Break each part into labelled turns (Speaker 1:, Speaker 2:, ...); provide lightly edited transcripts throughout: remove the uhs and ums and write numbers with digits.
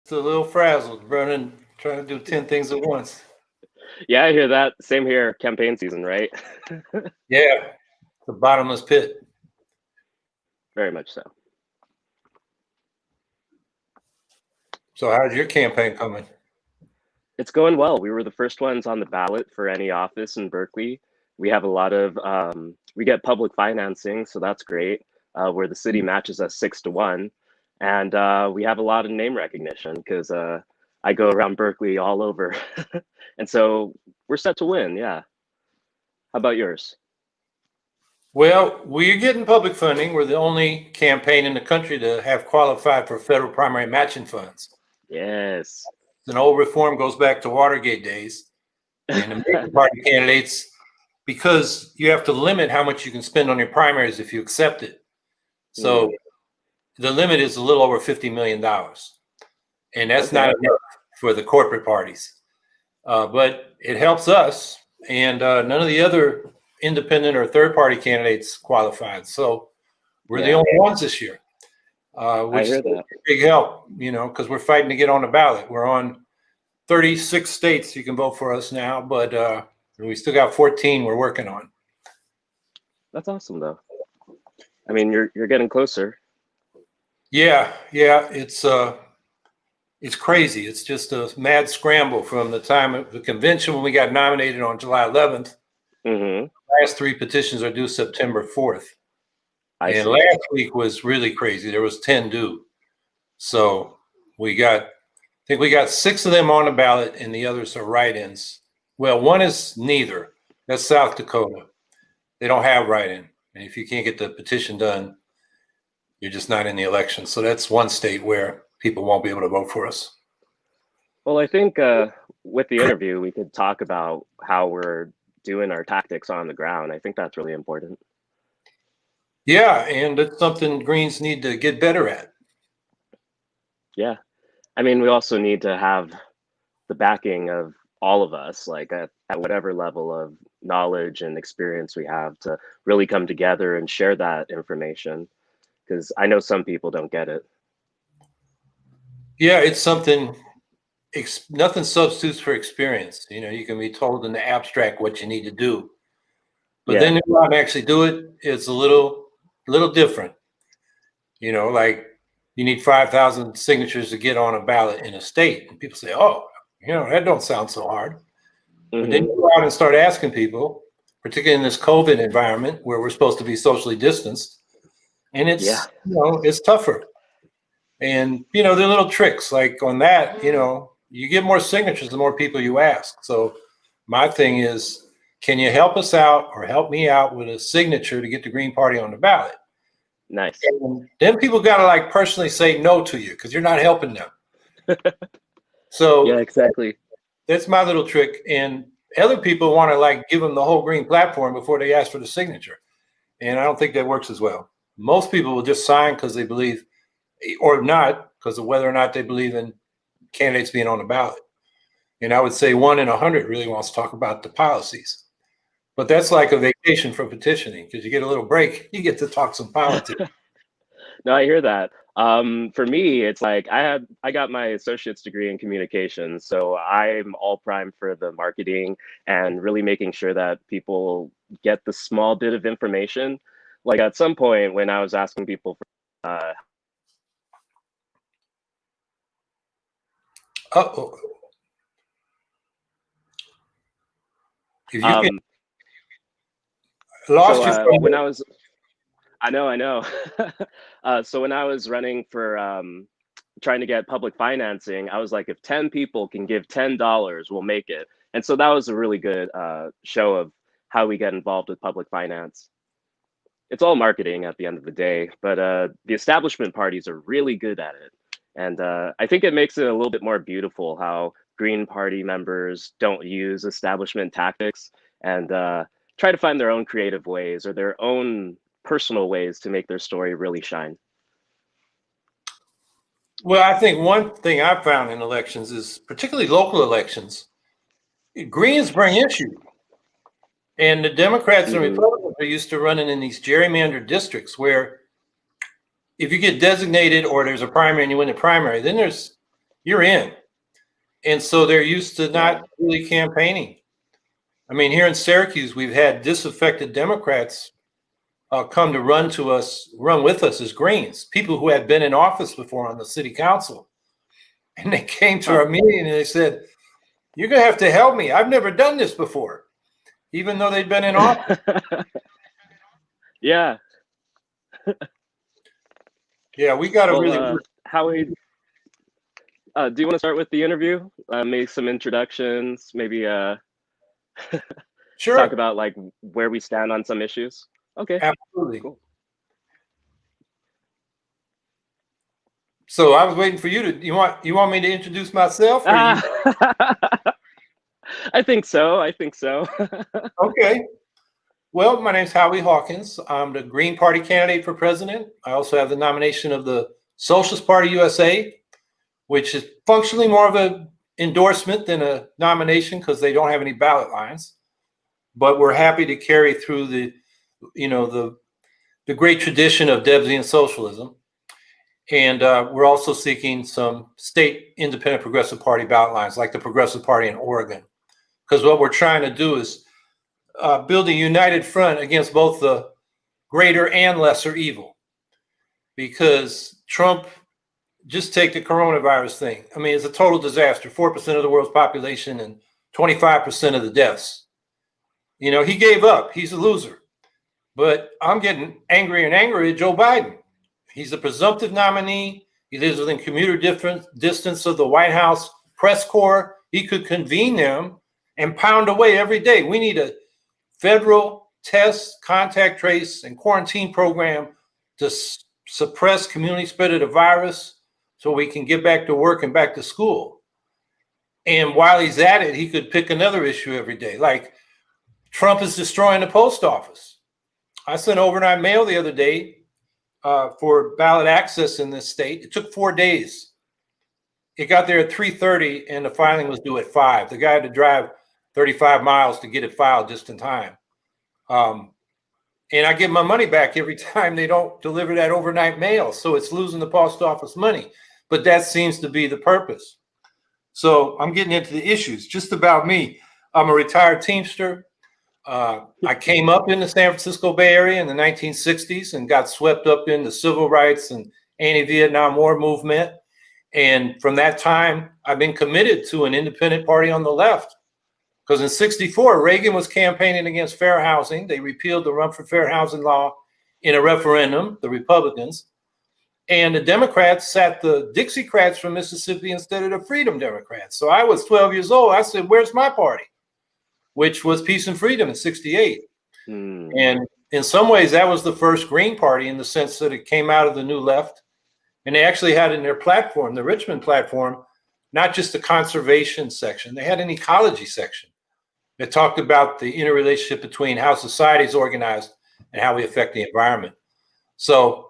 Speaker 1: It's a little frazzled, running, trying to do 10 things at once.
Speaker 2: Yeah, I hear that. Same here. Campaign season, right?
Speaker 1: Yeah, the bottomless pit.
Speaker 2: Very much so.
Speaker 1: So, how's your campaign coming?
Speaker 2: It's going well. We were the first ones on the ballot for any office in Berkeley. We have a lot of, we get public financing, so that's great, where the city matches us 6-1. And we have a lot of name recognition because I go around Berkeley all over. And so we're set to win. Yeah. How about yours?
Speaker 1: Well, we're getting public funding. We're the only campaign in the country to have qualified for federal primary matching funds.
Speaker 2: Yes.
Speaker 1: An old reform goes back to Watergate days. And the major party candidates, because you have to limit how much you can spend on your primaries if you accept it. So the limit is a little over $50 million. And that's not enough for the corporate parties. But it helps us. And none of the other independent or third party candidates qualified. So we're the only ones this year, which is a big help, because we're fighting to get on the ballot. We're on 36 states you can vote for us now, but we still got 14 we're working on.
Speaker 2: That's awesome, though. I mean, you're getting closer.
Speaker 1: Yeah, it's crazy. It's just a mad scramble from the time of the convention when we got nominated on July 11th.
Speaker 2: Mm-hmm.
Speaker 1: Last 3 petitions are due September 4th. And last week was really crazy. There was 10 due. So I think we got 6 of them on the ballot and the others are write-ins. Well, one is neither. That's South Dakota. They don't have write-in. And if you can't get the petition done, you're just not in the election. So that's one state where people won't be able to vote for us.
Speaker 2: Well, I think with the interview, we could talk about how we're doing our tactics on the ground. I think that's really important.
Speaker 1: Yeah, and it's something Greens need to get better at.
Speaker 2: Yeah. I mean, we also need to have the backing of all of us, like at whatever level of knowledge and experience we have, to really come together and share that information. Because I know some people don't get it.
Speaker 1: Yeah, it's something, nothing substitutes for experience. You can be told in the abstract what you need to do. But then to go out and actually do it, it's a little different. Like you need 5,000 signatures to get on a ballot in a state. And people say, oh, that don't sound so hard.
Speaker 2: Mm-hmm.
Speaker 1: But then you go out and start asking people, particularly in this COVID environment where we're supposed to be socially distanced. And it's, it's tougher. And, there are little tricks like on that, you get more signatures the more people you ask. So my thing is, can you help us out or help me out with a signature to get the Green Party on the ballot?
Speaker 2: Nice.
Speaker 1: And then people got to personally say no to you because you're not helping them. So
Speaker 2: yeah, exactly.
Speaker 1: That's my little trick. And other people want to give them the whole green platform before they ask for the signature. And I don't think that works as well. Most people will just sign because they believe, or not because of whether or not they believe in candidates being on the ballot. And I would say 1 in 100 really wants to talk about the policies. But that's like a vacation from petitioning because you get a little break. You get to talk some politics.
Speaker 2: No, I hear that. For me, it's like I got my associate's degree in communications, so I'm all primed for the marketing and really making sure that people get the small bit of information. Like at some point when I was asking people for
Speaker 1: If you can lost
Speaker 2: so, when I was, I know. So when I was running for trying to get public financing, I was like, if 10 people can give $10, we'll make it. And so that was a really good show of how we get involved with public finance. It's all marketing at the end of the day, but the establishment parties are really good at it. And I think it makes it a little bit more beautiful how Green Party members don't use establishment tactics and try to find their own creative ways or their own personal ways to make their story really shine.
Speaker 1: Well, I think one thing I've found in elections is, particularly local elections, Greens bring issue. And the Democrats and Republicans are used to running in these gerrymandered districts where if you get designated or there's a primary and you win the primary, then there's you're in. And so they're used to not really campaigning. I mean, here in Syracuse, we've had disaffected Democrats come to run with us as Greens, people who had been in office before on the city council. And they came to our meeting and they said, "You're going to have to help me. I've never done this before," even though they'd been in office.
Speaker 2: Yeah.
Speaker 1: Yeah, we got to really.
Speaker 2: Howie, do you want to start with the interview? Make some introductions, maybe
Speaker 1: Sure.
Speaker 2: talk about like where we stand on some issues. Okay.
Speaker 1: Absolutely.
Speaker 2: Cool.
Speaker 1: So I was waiting for you to. You want me to introduce myself? Or
Speaker 2: I think so.
Speaker 1: Okay. Well, my name's Howie Hawkins. I'm the Green Party candidate for president. I also have the nomination of the Socialist Party USA, which is functionally more of an endorsement than a nomination because they don't have any ballot lines. But we're happy to carry through the great tradition of Debsian socialism. And we're also seeking some state independent progressive party ballot lines, like the Progressive Party in Oregon. Because what we're trying to do is build a united front against both the greater and lesser evil. Because Trump, just take the coronavirus thing. I mean, it's a total disaster. 4% of the world's population and 25% of the deaths. You know, he gave up. He's a loser. But I'm getting angrier and angrier at Joe Biden. He's a presumptive nominee. He lives within commuter distance of the White House press corps. He could convene them and pound away every day. We need a federal test, contact trace, and quarantine program to suppress community spread of the virus so we can get back to work and back to school. And while he's at it, he could pick another issue every day. Like Trump is destroying the post office. I sent overnight mail the other day for ballot access in this state. It took 4 days. It got there at 3:30 and the filing was due at 5. The guy had to drive 35 miles to get it filed just in time. And I get my money back every time they don't deliver that overnight mail. So it's losing the post office money. But that seems to be the purpose. So I'm getting into the issues. Just about me. I'm a retired Teamster. I came up in the San Francisco Bay Area in the 1960s and got swept up in the civil rights and anti-Vietnam War movement. And from that time, I've been committed to an independent party on the left. Because in 64, Reagan was campaigning against fair housing. They repealed the Run for Fair Housing law in a referendum, the Republicans. And the Democrats sat the Dixiecrats from Mississippi instead of the Freedom Democrats. So I was 12 years old. I said, where's my party? Which was Peace and Freedom in 68. And in some ways, that was the first Green Party in the sense that it came out of the New Left. And they actually had in their platform, the Richmond platform, not just a conservation section. They had an ecology section that talked about the interrelationship between how society is organized and how we affect the environment. So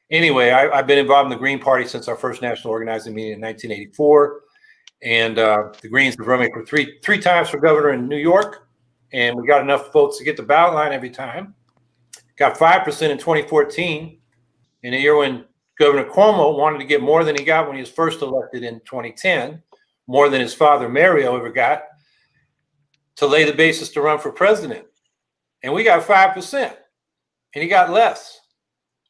Speaker 1: anyway, I've been involved in the Green Party since our first national organizing meeting in 1984. And the Greens have run me for three times for governor in New York. And we got enough votes to get the ballot line every time. Got 5% in 2014, in a year when Governor Cuomo wanted to get more than he got when he was first elected in 2010, more than his father Mario ever got, to lay the basis to run for president. And we got 5%, and he got less.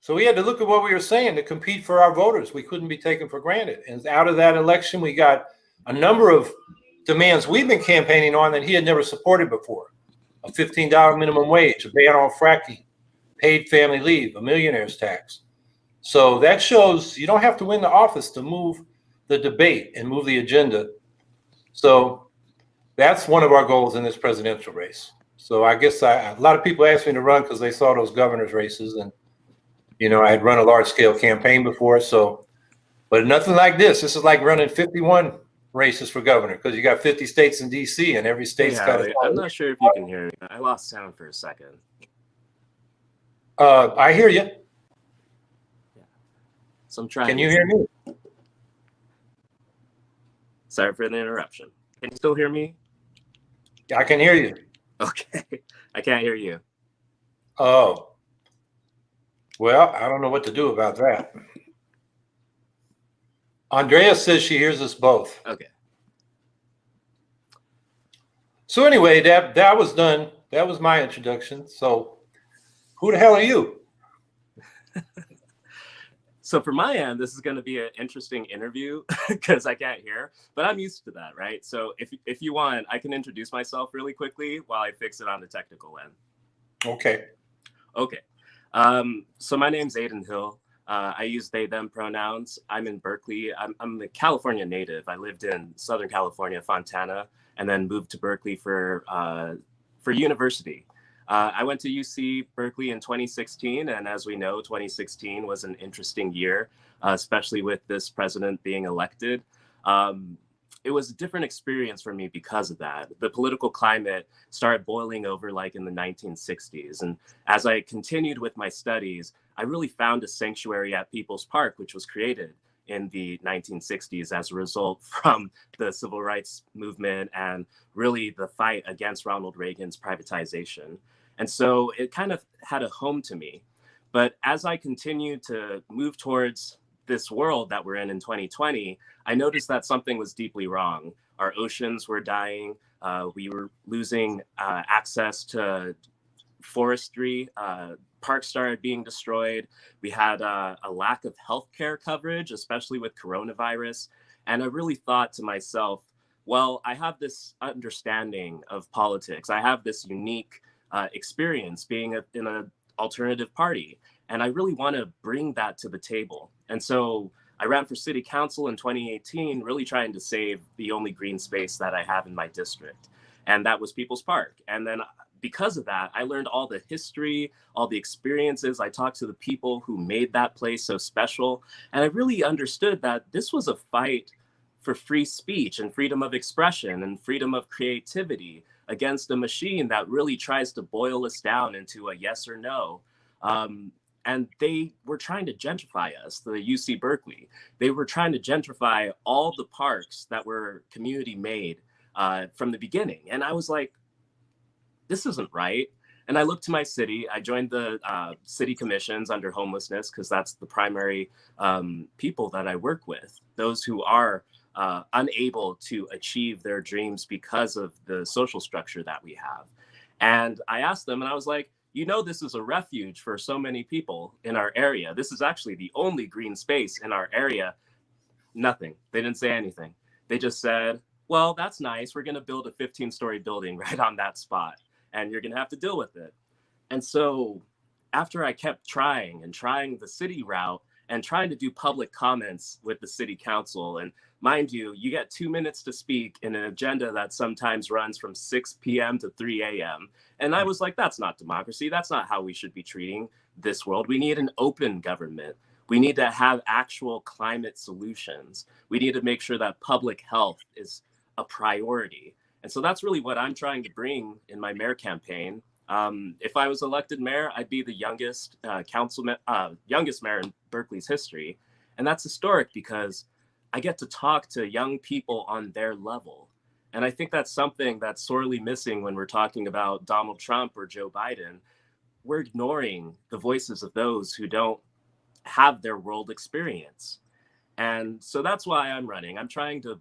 Speaker 1: So we had to look at what we were saying to compete for our voters. We couldn't be taken for granted. And out of that election, we got a number of demands we've been campaigning on that he had never supported before. A $15 minimum wage, a ban on fracking, paid family leave, a millionaire's tax. So that shows you don't have to win the office to move the debate and move the agenda. So that's one of our goals in this presidential race. So I guess a lot of people asked me to run because they saw those governor's races. And, you know, I had run a large scale campaign before. So, but nothing like this. This is like running 51 races for governor because you got 50 states in DC and every state's got a.
Speaker 3: I'm not sure if you can hear me. I lost sound for a second.
Speaker 1: I hear you.
Speaker 3: Yeah. So I'm trying.
Speaker 1: Can you hear me?
Speaker 3: Sorry for the interruption. Can you still hear me?
Speaker 1: I can hear you.
Speaker 3: Okay. I can't hear you.
Speaker 1: Oh. Well, I don't know what to do about that. Andrea says she hears us both.
Speaker 3: Okay.
Speaker 1: So anyway, that was done. That was my introduction. So who the hell are you?
Speaker 3: So for my end, this is going to be an interesting interview because I can't hear, but I'm used to that, right? So if you want, I can introduce myself really quickly while I fix it on the technical end.
Speaker 1: Okay.
Speaker 3: Okay. So my name's Aidan Hill. I use they, them pronouns. I'm in Berkeley. I'm a California native. I lived in Southern California, Fontana, and then moved to Berkeley for university. I went to UC Berkeley in 2016, and as we know, 2016 was an interesting year, especially with this president being elected. It was a different experience for me because of that. The political climate started boiling over like in the 1960s. And as I continued with my studies, I really found a sanctuary at People's Park, which was created in the 1960s as a result from the civil rights movement and really the fight against Ronald Reagan's privatization. And so it kind of had a home to me. But as I continued to move towards this world that we're in 2020, I noticed that something was deeply wrong. Our oceans were dying. We were losing access to forestry. Parks started being destroyed. We had a lack of healthcare coverage, especially with coronavirus. And I really thought to myself, well, I have this understanding of politics. I have this unique experience being in an alternative party. And I really want to bring that to the table. And so I ran for city council in 2018, really trying to save the only green space that I have in my district. And that was People's Park. And then because of that, I learned all the history, all the experiences. I talked to the people who made that place so special. And I really understood that this was a fight for free speech and freedom of expression and freedom of creativity against a machine that really tries to boil us down into a yes or no. And they were trying to gentrify us, the UC Berkeley. They were trying to gentrify all the parks that were community made from the beginning. And I was like, this isn't right. And I looked to my city. I joined the city commissions under homelessness because that's the primary people that I work with, those who are unable to achieve their dreams because of the social structure that we have. And I asked them, and I was like, you know, this is a refuge for so many people in our area. This is actually the only green space in our area. Nothing. They didn't say anything. They just said, well, that's nice. We're going to build a 15-story building right on that spot, and you're going to have to deal with it. And so after I kept trying the city route and trying to do public comments with the city council, and mind you, you get 2 minutes to speak in an agenda that sometimes runs from 6 p.m. to 3 a.m. And I was like, that's not democracy. That's not how we should be treating this world. We need an open government. We need to have actual climate solutions. We need to make sure that public health is a priority. And so that's really what I'm trying to bring in my mayor campaign. If I was elected mayor, I'd be the youngest youngest mayor in Berkeley's history. And that's historic because I get to talk to young people on their level. And I think that's something that's sorely missing when we're talking about Donald Trump or Joe Biden. We're ignoring the voices of those who don't have their world experience. And so that's why I'm running. I'm trying to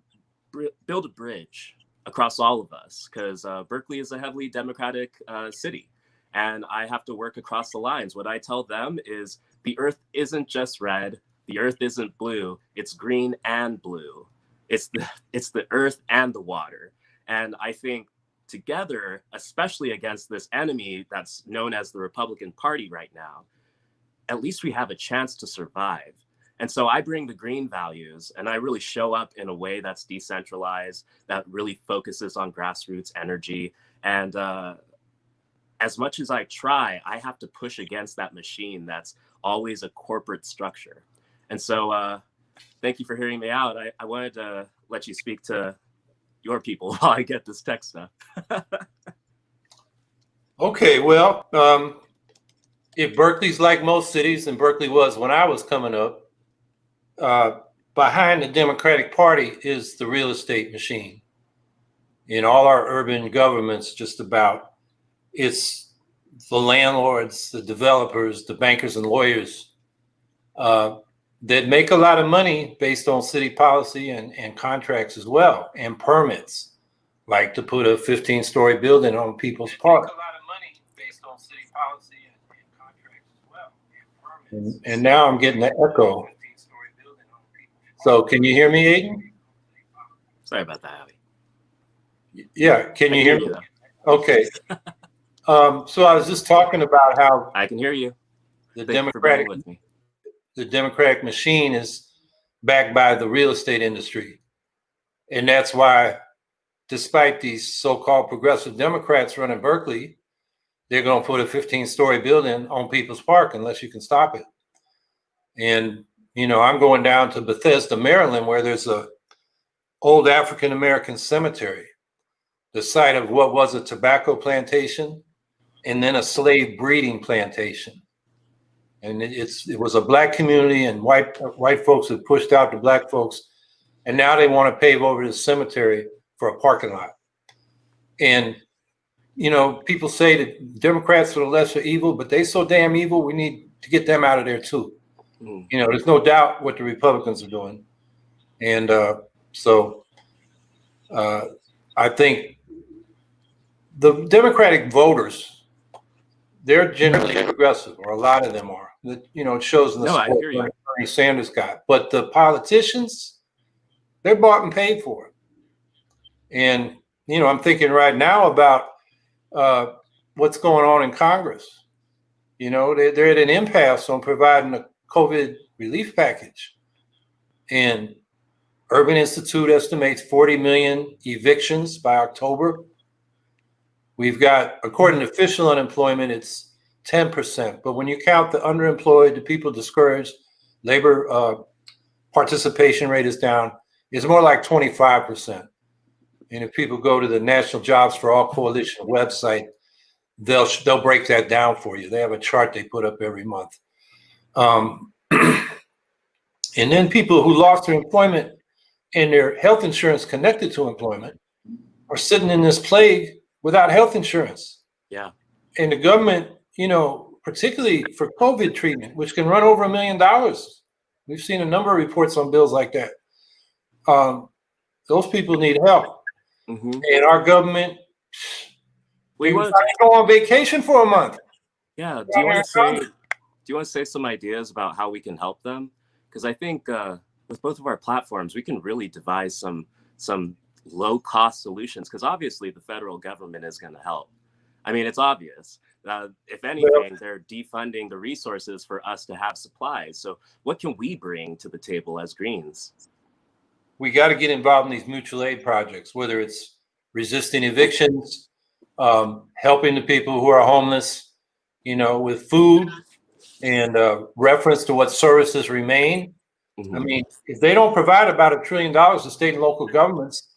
Speaker 3: build a bridge across all of us because Berkeley is a heavily Democratic city. And I have to work across the lines. What I tell them is the earth isn't just red. The earth isn't blue. It's green and blue. It's the earth and the water. And I think together, especially against this enemy that's known as the Republican Party right now, at least we have a chance to survive. And so I bring the green values and I really show up in a way that's decentralized, that really focuses on grassroots energy. And as much as I try, I have to push against that machine that's always a corporate structure. And so thank you for hearing me out. I wanted to let you speak to your people while I get this tech stuff.
Speaker 1: Okay, well, if Berkeley's like most cities, and Berkeley was when I was coming up, behind the Democratic Party is the real estate machine. In all our urban governments, just about, it's the landlords, the developers, the bankers and lawyers that make a lot of money based on city policy and contracts as well, and permits, like to put a 15-story building on people's park. And now I'm getting an echo. So can you hear me, Aidan?
Speaker 3: Sorry about that, Howie.
Speaker 1: Yeah, can you hear me?
Speaker 3: Though.
Speaker 1: Okay. So I was just talking about how
Speaker 3: I can hear you.
Speaker 1: the
Speaker 3: Thank you for bearing
Speaker 1: Democratic
Speaker 3: with me.
Speaker 1: the Democratic machine is backed by the real estate industry. And that's why, despite these so-called progressive Democrats running Berkeley, they're going to put a 15-story building on People's Park unless you can stop it. And, you know, I'm going down to Bethesda, Maryland, where there's a old African-American cemetery, the site of what was a tobacco plantation and then a slave breeding plantation. And it was a black community, and white folks had pushed out the black folks, and now they want to pave over the cemetery for a parking lot. And, you know, people say that Democrats are the lesser evil, but they so damn evil, we need to get them out of there too. You know, there's no doubt what the Republicans are doing. And so I think the Democratic voters, they're generally progressive, or a lot of them are. You know, it shows in the support Bernie Sanders got. But the politicians, they're bought and paid for. And, you know, I'm thinking right now about what's going on in Congress. You know, they're at an impasse on providing a COVID relief package. And Urban Institute estimates 40 million evictions by October. We've got, according to official unemployment, it's 10%. But when you count the underemployed, the people discouraged, labor participation rate is down. It's more like 25%. And if people go to the National Jobs for All Coalition website, they'll break that down for you. They have a chart they put up every month. And then people who lost their employment and their health insurance connected to employment are sitting in this plague without health insurance.
Speaker 3: Yeah.
Speaker 1: And the government, you know, particularly for COVID treatment, which can run over $1 million. We've seen a number of reports on bills like that. Those people need help. And our government, we want to go on vacation for a month.
Speaker 3: Yeah. Do you want to say some ideas about how we can help them? Because I think with both of our platforms, we can really devise some low-cost solutions. Because obviously, the federal government is going to help. I mean, it's obvious. If anything, they're defunding the resources for us to have supplies. So, what can we bring to the table as Greens?
Speaker 1: We got to get involved in these mutual aid projects, whether it's resisting evictions, helping the people who are homeless, you know, with food, and reference to what services remain. I mean, if they don't provide about $1 trillion to state and local governments,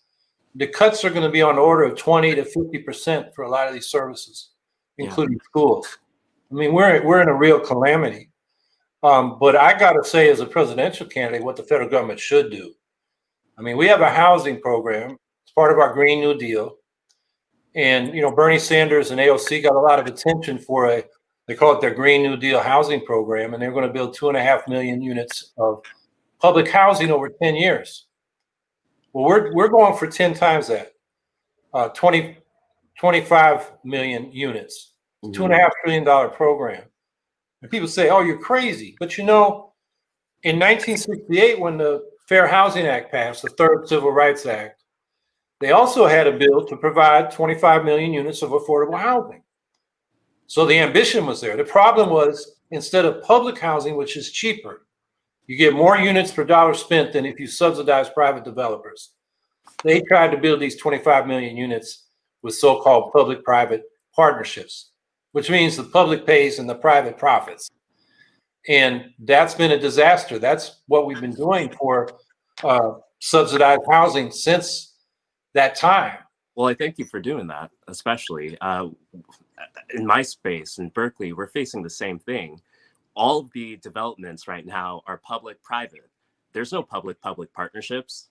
Speaker 1: the cuts are going to be on the order of 20 to 50% for a lot of these services, including schools. I mean, we're in a real calamity. But I got to say, as a presidential candidate, what the federal government should do. I mean, we have a housing program. It's part of our Green New Deal. And, you know, Bernie Sanders and AOC got a lot of attention for they call it their Green New Deal housing program, and they're going to build 2.5 million units of public housing over 10 years. Well, we're going for 10 times that, 25 million units, $2.5 trillion program. And people say, oh, you're crazy. But, you know, in 1968, when the Fair Housing Act passed, the third Civil Rights Act, they also had a bill to provide 25 million units of affordable housing. So the ambition was there. The problem was, instead of public housing, which is cheaper, you get more units per dollar spent than if you subsidize private developers. They tried to build these 25 million units with so-called public-private partnerships, which means the public pays and the private profits. And that's been a disaster. That's what we've been doing for subsidized housing since that time.
Speaker 3: Well, I thank you for doing that, especially in my space in Berkeley. We're facing the same thing. All of the developments right now are public-private. There's no public-public partnerships.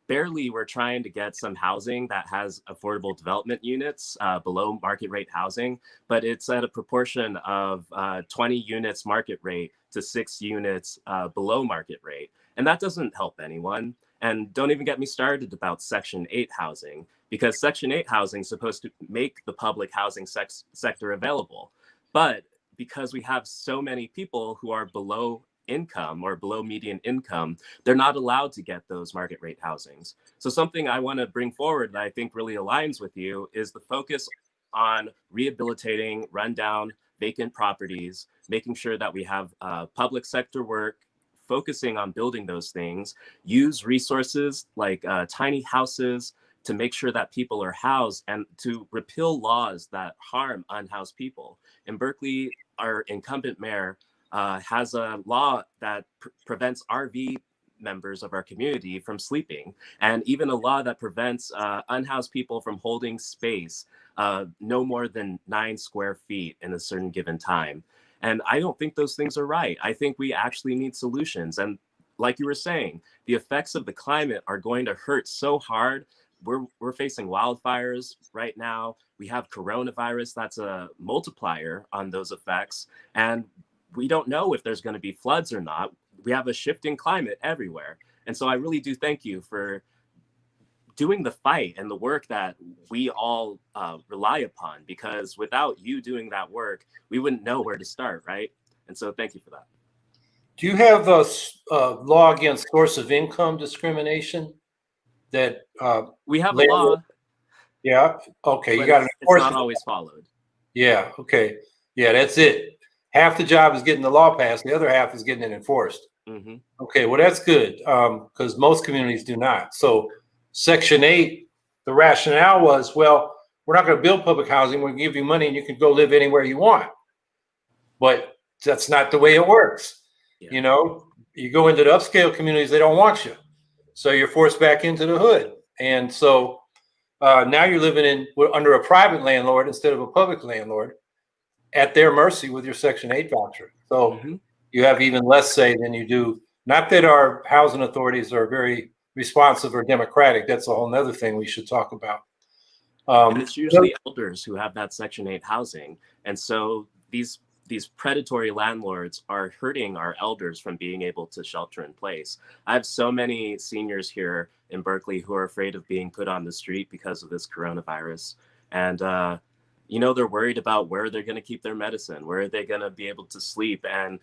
Speaker 3: Barely we're trying to get some housing that has affordable development units below market rate housing, but it's at a proportion of 20 units market rate to 6 units below market rate. And that doesn't help anyone. And don't even get me started about Section 8 housing, because Section 8 housing is supposed to make the public housing sector available. But because we have so many people who are below income or below median income, they're not allowed to get those market rate housings. So something I want to bring forward that I think really aligns with you is the focus on rehabilitating rundown vacant properties, making sure that we have public sector work, focusing on building those things, use resources like tiny houses to make sure that people are housed, and to repeal laws that harm unhoused people. In Berkeley, our incumbent mayor has a law that prevents RV members of our community from sleeping, and even a law that prevents unhoused people from holding space no more than 9 square feet in a certain given time. And I don't think those things are right. I think we actually need solutions. And like you were saying, the effects of the climate are going to hurt so hard. We're facing wildfires right now. We have coronavirus that's a multiplier on those effects. And we don't know if there's going to be floods or not. We have a shifting climate everywhere. And so I really do thank you for doing the fight and the work that we all rely upon, because without you doing that work, we wouldn't know where to start, right? And so thank you for that.
Speaker 1: Do you have a law against source of income discrimination that
Speaker 3: we have a law?
Speaker 1: Yeah. Okay. You got to
Speaker 3: enforce it. It's not always followed.
Speaker 1: Yeah. Okay. Yeah, that's it. Half the job is getting the law passed. The other half is getting it enforced.
Speaker 3: Mm-hmm.
Speaker 1: Okay. Well, that's good, because most communities do not. So Section 8, the rationale was, well, we're not going to build public housing. We'll give you money and you can go live anywhere you want. But that's not the way it works. Yeah. You know, you go into the upscale communities, they don't want you. So you're forced back into the hood. And so now you're living under a private landlord instead of a public landlord, at their mercy with your Section 8 voucher. So you have even less say than you do. Not that our housing authorities are very responsive or democratic. That's a whole nother thing we should talk about.
Speaker 3: And it's usually elders who have that Section 8 housing. And so these predatory landlords are hurting our elders from being able to shelter in place. I have so many seniors here in Berkeley who are afraid of being put on the street because of this coronavirus. And, you know, they're worried about where they're going to keep their medicine, where are they going to be able to sleep and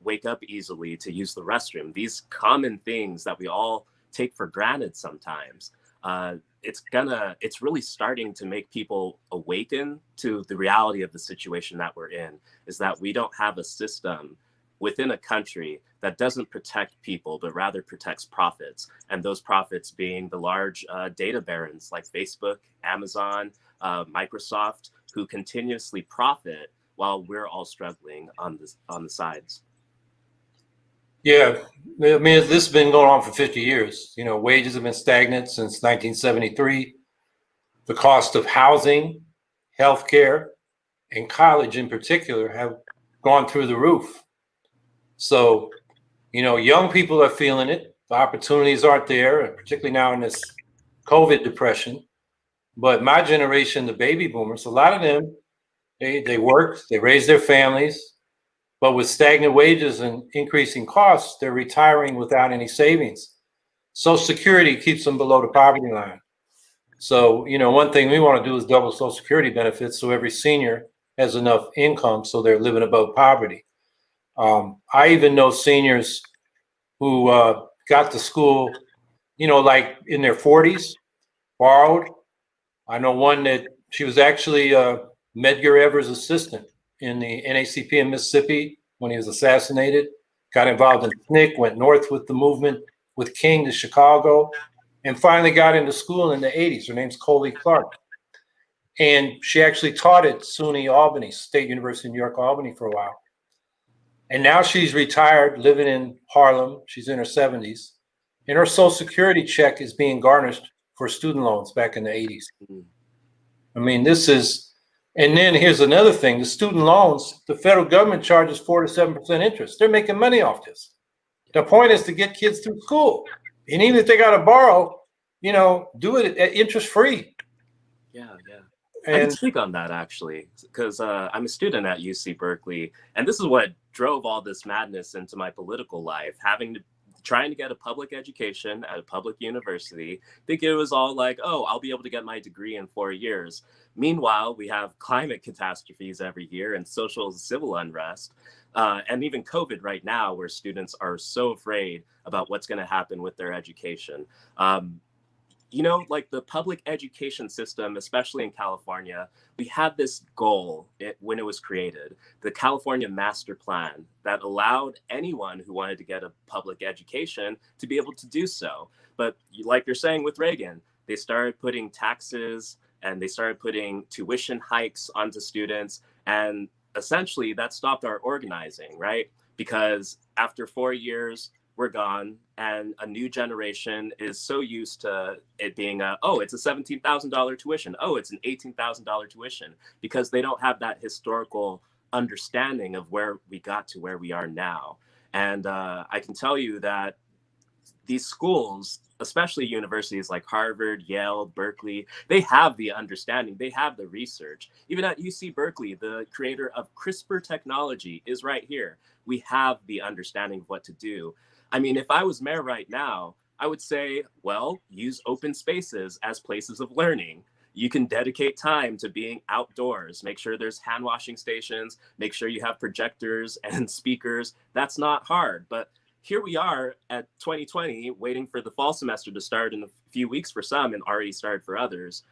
Speaker 3: wake up easily to use the restroom. These common things that we all take for granted sometimes. It's really starting to make people awaken to the reality of the situation that we're in, is that we don't have a system within a country that doesn't protect people, but rather protects profits. And those profits being the large data barons like Facebook, Amazon, Microsoft, who continuously profit while we're all struggling on the sides.
Speaker 1: Yeah, I mean, this has been going on for 50 years. You know, wages have been stagnant since 1973. The cost of housing, healthcare, and college in particular have gone through the roof. So, you know, young people are feeling it. The opportunities aren't there, particularly now in this COVID depression. But my generation, the baby boomers, a lot of them, they worked, they raised their families. But with stagnant wages and increasing costs, they're retiring without any savings. Social Security keeps them below the poverty line. So, you know, one thing we want to do is double Social Security benefits so every senior has enough income so they're living above poverty. I even know seniors who got to school, you know, like in their 40s, borrowed. I know one that she was actually Medgar Evers' assistant in the NACP in Mississippi when he was assassinated, got involved in SNCC, went north with the movement with King to Chicago, and finally got into school in the 80s. Her name's Coley Clark. And she actually taught at SUNY Albany, State University of New York, Albany for a while. And now she's retired, living in Harlem. She's in her 70s. And her Social Security check is being garnished for student loans back in the 80s. I mean, this is, and then here's another thing, the student loans, the federal government charges 4 to 7% interest. They're making money off this. The point is to get kids through school. And even if they got to borrow, you know, do it at interest free.
Speaker 3: Yeah. And I can speak on that actually, because I'm a student at UC Berkeley. And this is what drove all this madness into my political life, trying to get a public education at a public university, think it was all like, oh, I'll be able to get my degree in 4 years. Meanwhile, we have climate catastrophes every year and social and civil unrest, and even COVID right now, where students are so afraid about what's going to happen with their education. You know, like the public education system, especially in California, we had this goal when it was created, the California Master Plan, that allowed anyone who wanted to get a public education to be able to do so. But like you're saying with Reagan, they started putting taxes and they started putting tuition hikes onto students. And essentially that stopped our organizing, right? Because after 4 years, we're gone, and a new generation is so used to it being it's a $17,000 tuition. Oh, it's an $18,000 tuition, because they don't have that historical understanding of where we got to where we are now. And I can tell you that these schools, especially universities like Harvard, Yale, Berkeley, they have the understanding, they have the research. Even at UC Berkeley, the creator of CRISPR technology is right here. We have the understanding of what to do. I mean, if I was mayor right now, I would say, well, use open spaces as places of learning. You can dedicate time to being outdoors, make sure there's hand washing stations, make sure you have projectors and speakers. That's not hard. But here we are at 2020, waiting for the fall semester to start in a few weeks for some and already started for others.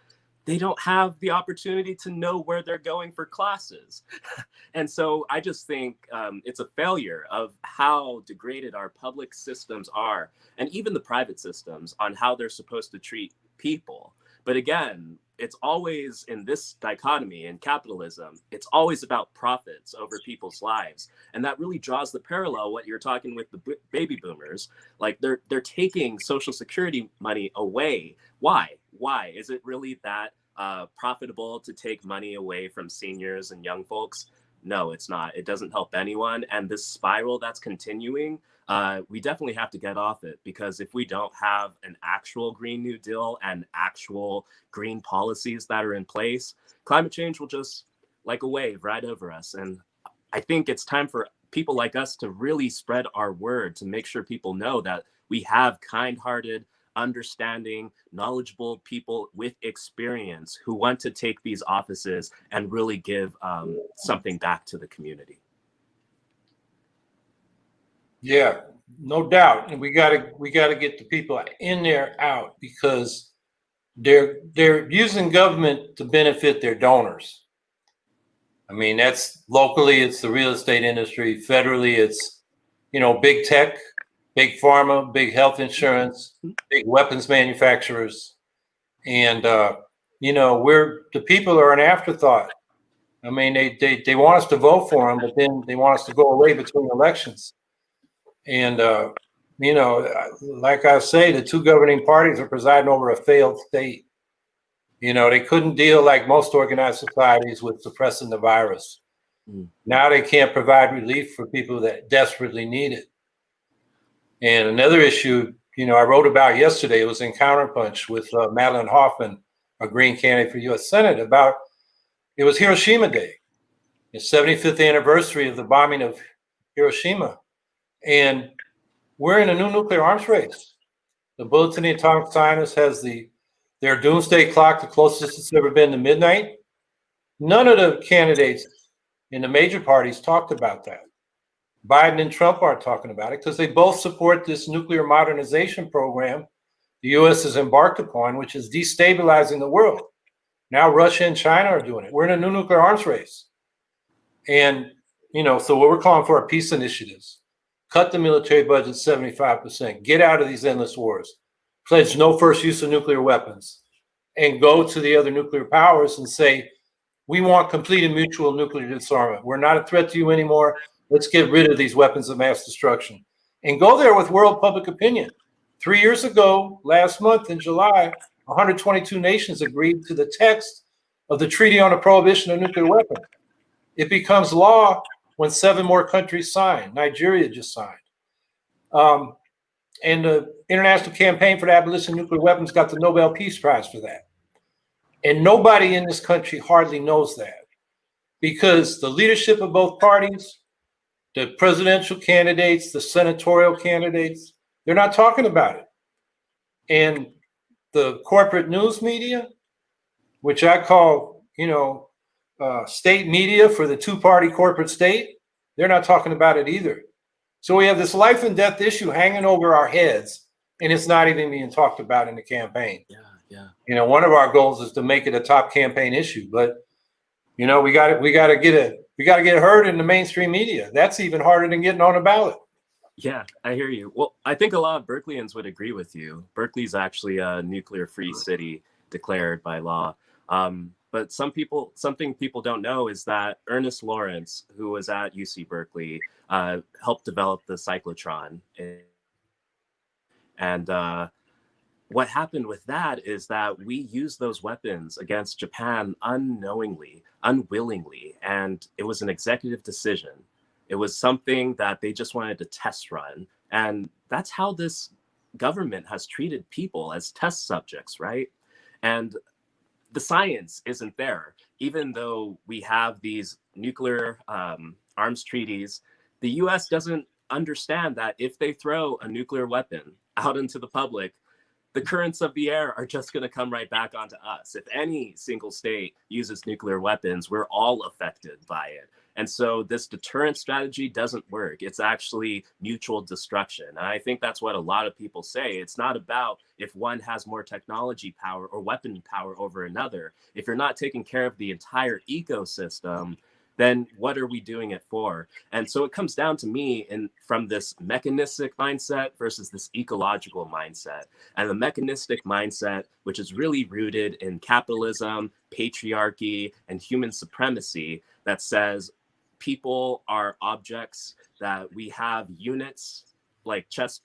Speaker 3: They don't have the opportunity to know where they're going for classes. And so I just think it's a failure of how degraded our public systems are, and even the private systems, on how they're supposed to treat people. But again, it's always in this dichotomy in capitalism, it's always about profits over people's lives. And that really draws the parallel, what you're talking with the baby boomers. Like they're taking Social Security money away. Why? Why? Is it really that profitable to take money away from seniors and young folks? No, it's not. It doesn't help anyone. And this spiral that's continuing, we definitely have to get off it, because if we don't have an actual Green New Deal and actual green policies that are in place, climate change will just, like a wave, right over us. And I think it's time for people like us to really spread our word, to make sure people know that we have kind-hearted, understanding, knowledgeable people with experience who want to take these offices and really give something back to the community.
Speaker 1: Yeah, no doubt. And we gotta get the people in there out, because they're using government to benefit their donors. I mean, that's locally, it's the real estate industry. Federally, it's, big tech, big pharma, big health insurance, big weapons manufacturers. And, the people are an afterthought. I mean, they want us to vote for them, but then they want us to go away between elections. And, like I say, the two governing parties are presiding over a failed state. They couldn't deal, like most organized societies, with suppressing the virus. Now they can't provide relief for people that desperately need it. And another issue, I wrote about yesterday, it was in Counterpunch with Madeline Hoffman, a Green candidate for U.S. Senate, it was Hiroshima Day, the 75th anniversary of the bombing of Hiroshima. And we're in a new nuclear arms race. The Bulletin of Atomic Scientists has their doomsday clock, the closest it's ever been to midnight. None of the candidates in the major parties talked about that. Biden and Trump aren't talking about it, because they both support this nuclear modernization program the U.S. has embarked upon, which is destabilizing the world. Now Russia and China are doing it. We're in a new nuclear arms race. And, so what we're calling for are peace initiatives. Cut the military budget 75%. Get out of these endless wars. Pledge no first use of nuclear weapons. And go to the other nuclear powers and say, we want complete and mutual nuclear disarmament. We're not a threat to you anymore. Let's get rid of these weapons of mass destruction. And go there with world public opinion. 3 years ago, last month in July, 122 nations agreed to the text of the Treaty on the Prohibition of Nuclear Weapons. It becomes law when 7 more countries sign. Nigeria just signed. And the International Campaign for the Abolition of Nuclear Weapons got the Nobel Peace Prize for that. And nobody in this country hardly knows that, because the leadership of both parties the presidential candidates, the senatorial candidates, they're not talking about it. And the corporate news media, which I call, state media for the two-party corporate state, they're not talking about it either. So we have this life and death issue hanging over our heads, and it's not even being talked about in the campaign.
Speaker 3: Yeah.
Speaker 1: One of our goals is to make it a top campaign issue, but we got to get it heard in the mainstream media. That's even harder than getting on a ballot.
Speaker 3: Yeah, I hear you. Well, I think a lot of Berkeleyans would agree with you. Berkeley's actually a nuclear-free city declared by law. But something people don't know is that Ernest Lawrence, who was at UC Berkeley, helped develop the cyclotron. And what happened with that is that we used those weapons against Japan unknowingly, unwillingly, and it was an executive decision. It was something that they just wanted to test run. And that's how this government has treated people, as test subjects, right? And the science isn't there. Even though we have these nuclear arms treaties, the US doesn't understand that if they throw a nuclear weapon out into the public, the currents of the air are just going to come right back onto us. If any single state uses nuclear weapons, we're all affected by it. And so this deterrent strategy doesn't work. It's actually mutual destruction. And I think that's what a lot of people say. It's not about if one has more technology power or weapon power over another. If you're not taking care of the entire ecosystem, then what are we doing it for? And so it comes down to me from this mechanistic mindset versus this ecological mindset. And the mechanistic mindset, which is really rooted in capitalism, patriarchy, and human supremacy, that says people are objects, that we have units like chess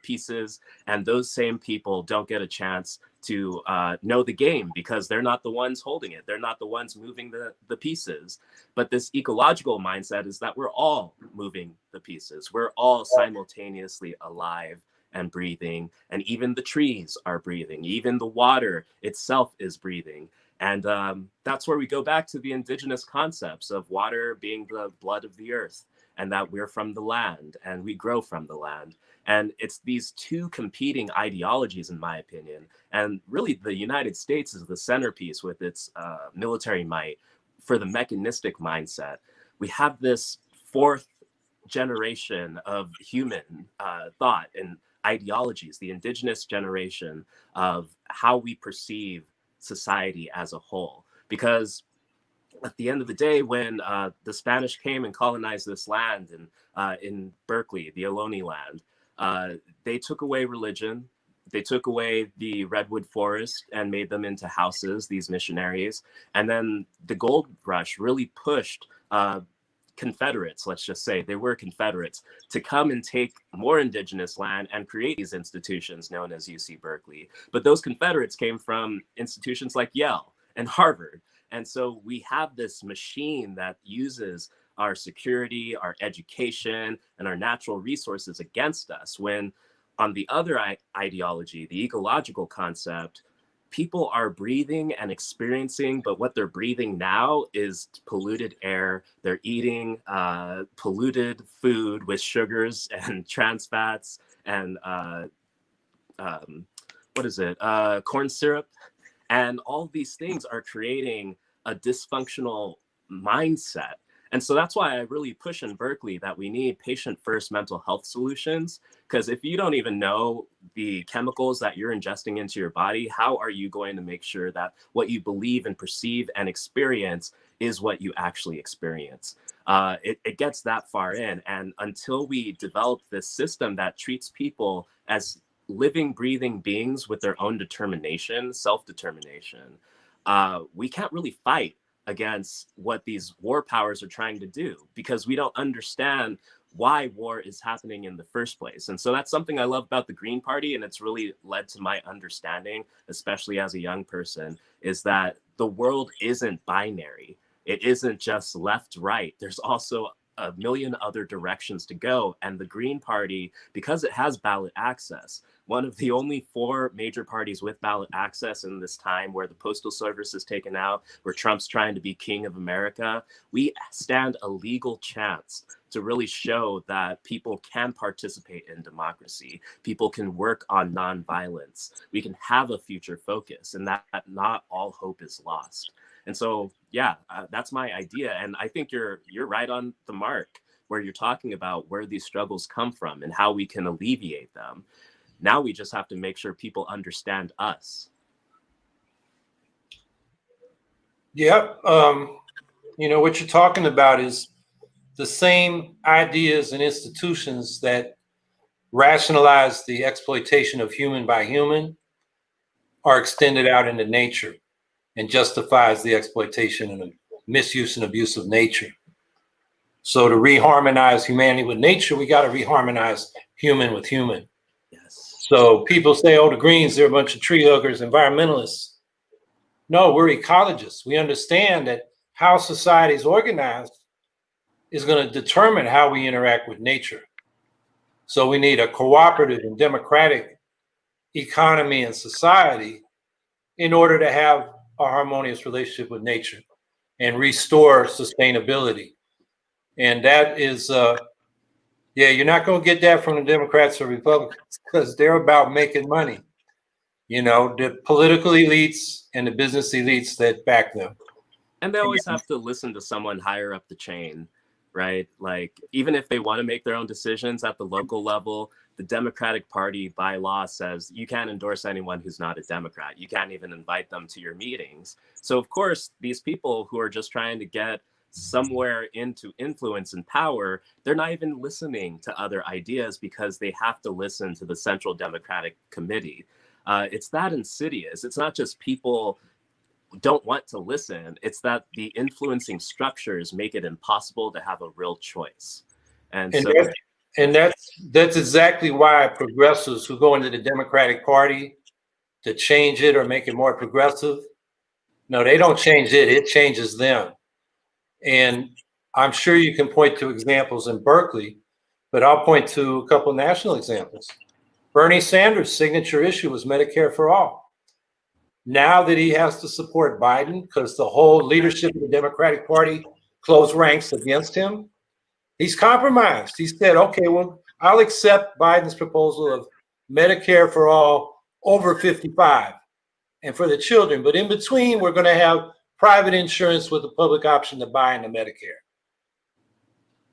Speaker 3: pieces, and those same people don't get a chance to know the game because they're not the ones holding it. They're not the ones moving the pieces. But this ecological mindset is that we're all moving the pieces. We're all simultaneously alive and breathing. And even the trees are breathing. Even the water itself is breathing. And that's where we go back to the indigenous concepts of water being the blood of the earth, and that we're from the land and we grow from the land. And it's these two competing ideologies, in my opinion. And really, the United States is the centerpiece with its military might for the mechanistic mindset. We have this fourth generation of human thought and ideologies, the indigenous generation of how we perceive society as a whole. Because at the end of the day, when the Spanish came and colonized this land in Berkeley, the Ohlone land, they took away religion. They took away the redwood forest and made them into houses, these missionaries. And then the gold rush really pushed Confederates, let's just say, they were Confederates, to come and take more indigenous land and create these institutions known as UC Berkeley. But those Confederates came from institutions like Yale and Harvard. And so we have this machine that uses our security, our education, and our natural resources against us, when on the other ideology, the ecological concept, people are breathing and experiencing, but what they're breathing now is polluted air. They're eating polluted food with sugars and trans fats and corn syrup. And all these things are creating a dysfunctional mindset. And so that's why I really push in Berkeley that we need patient-first mental health solutions. Because if you don't even know the chemicals that you're ingesting into your body, how are you going to make sure that what you believe and perceive and experience is what you actually experience? It gets that far in. And until we develop this system that treats people as living, breathing beings with their own determination, self-determination, we can't really fight against what these war powers are trying to do, because we don't understand why war is happening in the first place. And so that's something I love about the Green Party, and it's really led to my understanding, especially as a young person, is that the world isn't binary. It isn't just left, right. There's also a million other directions to go. And the Green Party, because it has ballot access, one of the only 4 major parties with ballot access in this time, where the Postal Service is taken out, where Trump's trying to be king of America. We stand a legal chance to really show that people can participate in democracy. People can work on nonviolence. We can have a future focus, and that not all hope is lost. And so, yeah, that's my idea. And I think you're right on the mark, where you're talking about where these struggles come from and how we can alleviate them. Now we just have to make sure people understand us.
Speaker 1: Yep. You know, what you're talking about is the same ideas and institutions that rationalize the exploitation of human by human are extended out into nature and justifies the exploitation and misuse and abuse of nature. So to reharmonize humanity with nature, we got to reharmonize human with human.
Speaker 3: Yes.
Speaker 1: So people say, oh, the Greens, they're a bunch of tree huggers, environmentalists. No, we're ecologists. We understand that how society is organized is going to determine how we interact with nature. So we need a cooperative and democratic economy and society in order to have a harmonious relationship with nature and restore sustainability. And that is, yeah, you're not going to get that from the Democrats or Republicans, because they're about making money. You know, the political elites and the business elites that back them.
Speaker 3: And they always have to listen to someone higher up the chain, right? Like, even if they want to make their own decisions at the local level, the Democratic Party by law says you can't endorse anyone who's not a Democrat. You can't even invite them to your meetings. So, of course, these people who are just trying to get somewhere into influence and power, they're not even listening to other ideas because they have to listen to the Central Democratic Committee. It's that insidious. It's not just people don't want to listen. It's that the influencing structures make it impossible to have a real choice. And so
Speaker 1: that's exactly why progressives who go into the Democratic Party to change it or make it more progressive, no, they don't change it. It changes them. And I'm sure you can point to examples in Berkeley, but I'll point to a couple of national examples. Bernie Sanders' signature issue was Medicare for all. Now that he has to support Biden because the whole leadership of the Democratic Party closed ranks against him, he's compromised. He said, okay, well, I'll accept Biden's proposal of Medicare for all over 55 and for the children. But in between, we're going to have private insurance with a public option to buy into Medicare.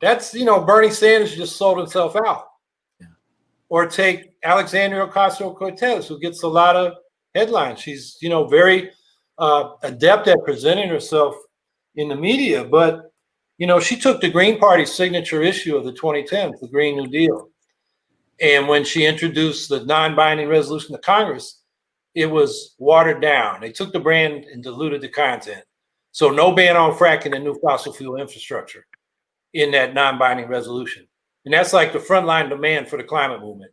Speaker 1: That's, you know, Bernie Sanders just sold himself out. Yeah. Or take Alexandria Ocasio-Cortez, who gets a lot of headlines. She's, you know, very adept at presenting herself in the media, but, you know, she took the Green Party's signature issue of the 2010s, the Green New Deal. And when she introduced the non-binding resolution to Congress, it was watered down. They took the brand and diluted the content. So no ban on fracking and new fossil fuel infrastructure in that non-binding resolution. And that's like the frontline demand for the climate movement.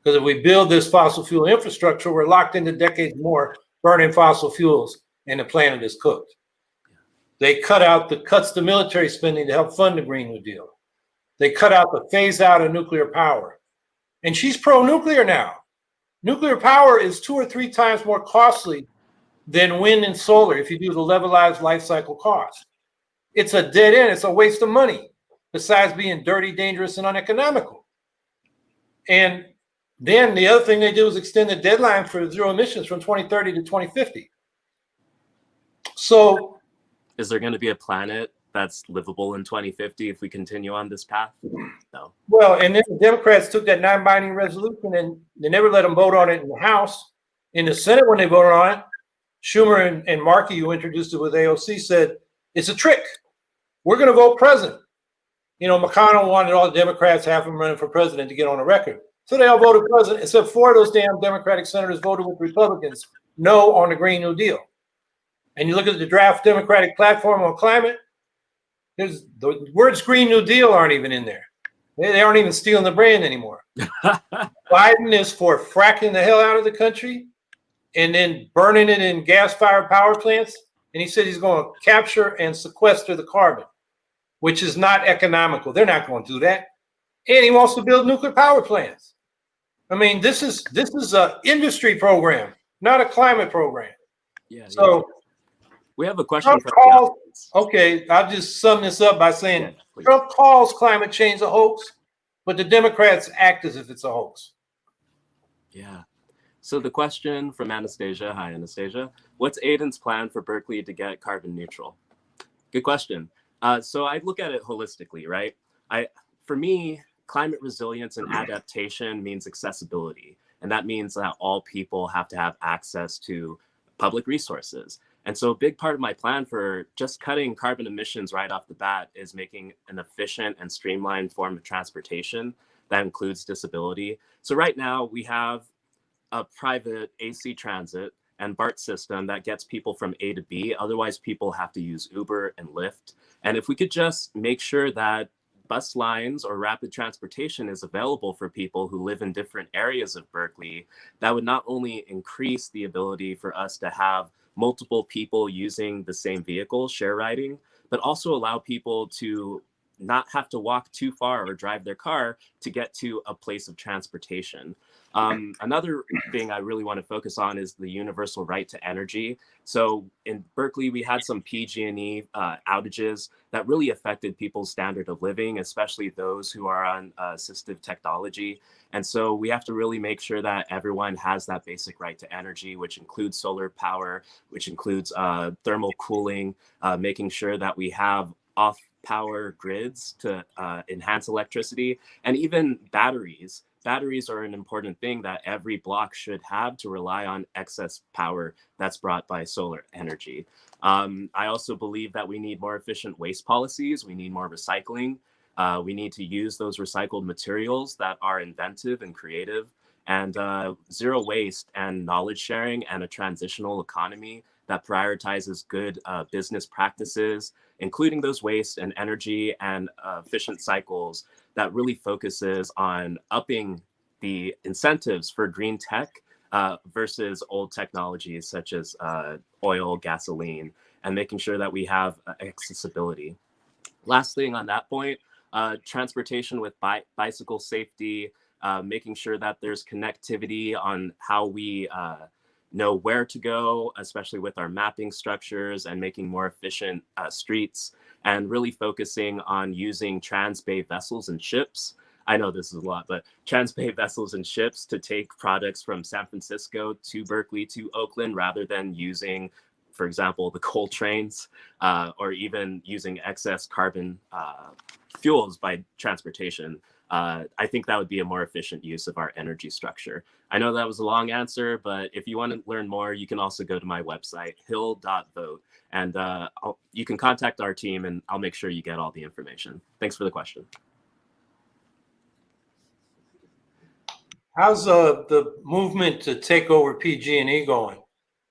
Speaker 1: Because if we build this fossil fuel infrastructure, we're locked into decades more burning fossil fuels and the planet is cooked. They cuts to military spending to help fund the Green New Deal. They cut out the phase out of nuclear power. And she's pro-nuclear now. Nuclear power is 2 or 3 times more costly than wind and solar if you do the levelized life cycle cost. It's a dead end. It's a waste of money, besides being dirty, dangerous, and uneconomical. And then the other thing they do is extend the deadline for zero emissions from 2030 to 2050. So
Speaker 3: is there going to be a planet that's livable in 2050 if we continue on this path? No.
Speaker 1: Well, and then the Democrats took that non-binding resolution and they never let them vote on it in the House. In the Senate, when they voted on it, Schumer and Markey, who introduced it with AOC, said, it's a trick. We're going to vote president. You know, McConnell wanted all the Democrats, half of them running for president, to get on the record. So they all voted president, except 4 of those damn Democratic senators voted with Republicans no on the Green New Deal. And you look at the draft Democratic platform on climate, there's the words Green New Deal aren't even in there. They aren't even stealing the brand anymore. Biden is for fracking the hell out of the country and then burning it in gas-fired power plants. And he said he's going to capture and sequester the carbon, which is not economical. They're not going to do that. And he wants to build nuclear power plants. I mean, this is a industry program, not a climate program.
Speaker 3: Yeah.
Speaker 1: So
Speaker 3: we have a question
Speaker 1: Trump
Speaker 3: from the
Speaker 1: calls.
Speaker 3: audience.
Speaker 1: Okay, I'll just sum this up by saying
Speaker 3: Please.
Speaker 1: Trump calls climate change a hoax, but the Democrats act as if it's a hoax.
Speaker 3: Yeah. So the question from Anastasia. Hi, Anastasia. What's Aidan's plan for Berkeley to get carbon neutral? Good question. So I look at it holistically, right? For me, climate resilience and adaptation means accessibility. And that means that all people have to have access to public resources. And so a big part of my plan for just cutting carbon emissions right off the bat is making an efficient and streamlined form of transportation that includes disability. So right now we have a private AC transit and BART system that gets people from A to B. Otherwise, people have to use Uber and Lyft. And if we could just make sure that bus lines or rapid transportation is available for people who live in different areas of Berkeley, that would not only increase the ability for us to have multiple people using the same vehicle, share riding, but also allow people to not have to walk too far or drive their car to get to a place of transportation. Another thing I really want to focus on is the universal right to energy. So in Berkeley, we had some PG&E outages that really affected people's standard of living, especially those who are on assistive technology. And so we have to really make sure that everyone has that basic right to energy, which includes solar power, which includes thermal cooling, making sure that we have off power grids to enhance electricity, and even batteries. Batteries are an important thing that every block should have to rely on excess power that's brought by solar energy. I also believe that we need more efficient waste policies. We need more recycling. We need to use those recycled materials that are inventive and creative, and zero waste and knowledge sharing and a transitional economy that prioritizes good business practices, including those waste and energy and efficient cycles, that really focuses on upping the incentives for green tech versus old technologies such as oil, gasoline, and making sure that we have accessibility. Last thing on that point, transportation with bicycle safety, making sure that there's connectivity on how we know where to go, especially with our mapping structures, and making more efficient streets, and really focusing on using trans-bay vessels and ships. I know this is a lot, but trans-bay vessels and ships to take products from San Francisco to Berkeley to Oakland, rather than using, for example, the coal trains, or even using excess carbon fuels by transportation. I think that would be a more efficient use of our energy structure. I know that was a long answer, but if you want to learn more, you can also go to my website, hill.vote, and you can contact our team, and I'll make sure you get all the information. Thanks for the question.
Speaker 1: How's the movement to take over PG&E going?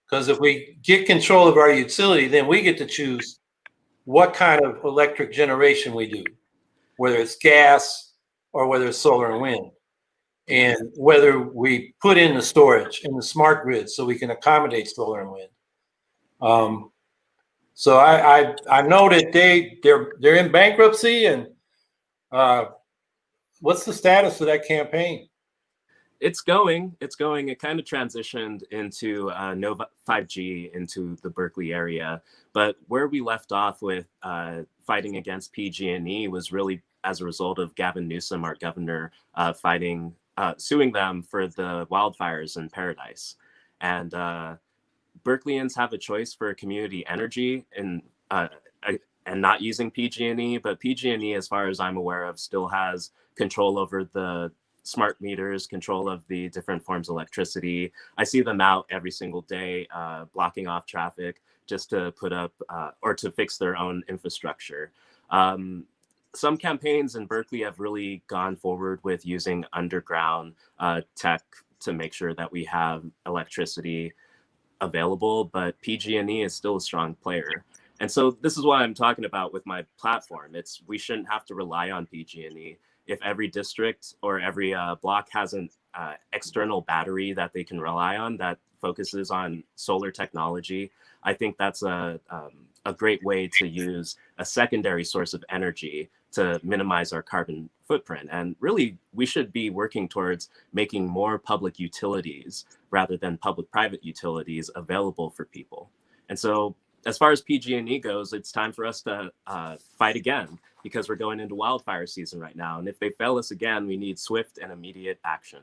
Speaker 1: Because if we get control of our utility, then we get to choose what kind of electric generation we do, whether it's gas or whether it's solar and wind, and whether we put in the storage in the smart grid so we can accommodate solar and wind. So I know that they're in bankruptcy, and what's the status of that campaign?
Speaker 3: It's going. It kind of transitioned into no 5G into the Berkeley area, but where we left off with fighting against PG&E was really as a result of Gavin Newsom, our governor, suing them for the wildfires in Paradise. And Berkeleyans have a choice for community energy and not using PG&E, but PG&E, as far as I'm aware of, still has control over the smart meters, control of the different forms of electricity. I see them out every single day, blocking off traffic just to put up or to fix their own infrastructure. Some campaigns in Berkeley have really gone forward with using underground tech to make sure that we have electricity available, but PG&E is still a strong player. And so this is what I'm talking about with my platform. We shouldn't have to rely on PG&E. If every district or every block has an external battery that they can rely on that focuses on solar technology, I think that's a great way to use a secondary source of energy to minimize our carbon footprint. And really, we should be working towards making more public utilities rather than public-private utilities available for people. And so as far as PG&E goes, it's time for us to fight again, because we're going into wildfire season right now. And if they fail us again, we need swift and immediate action.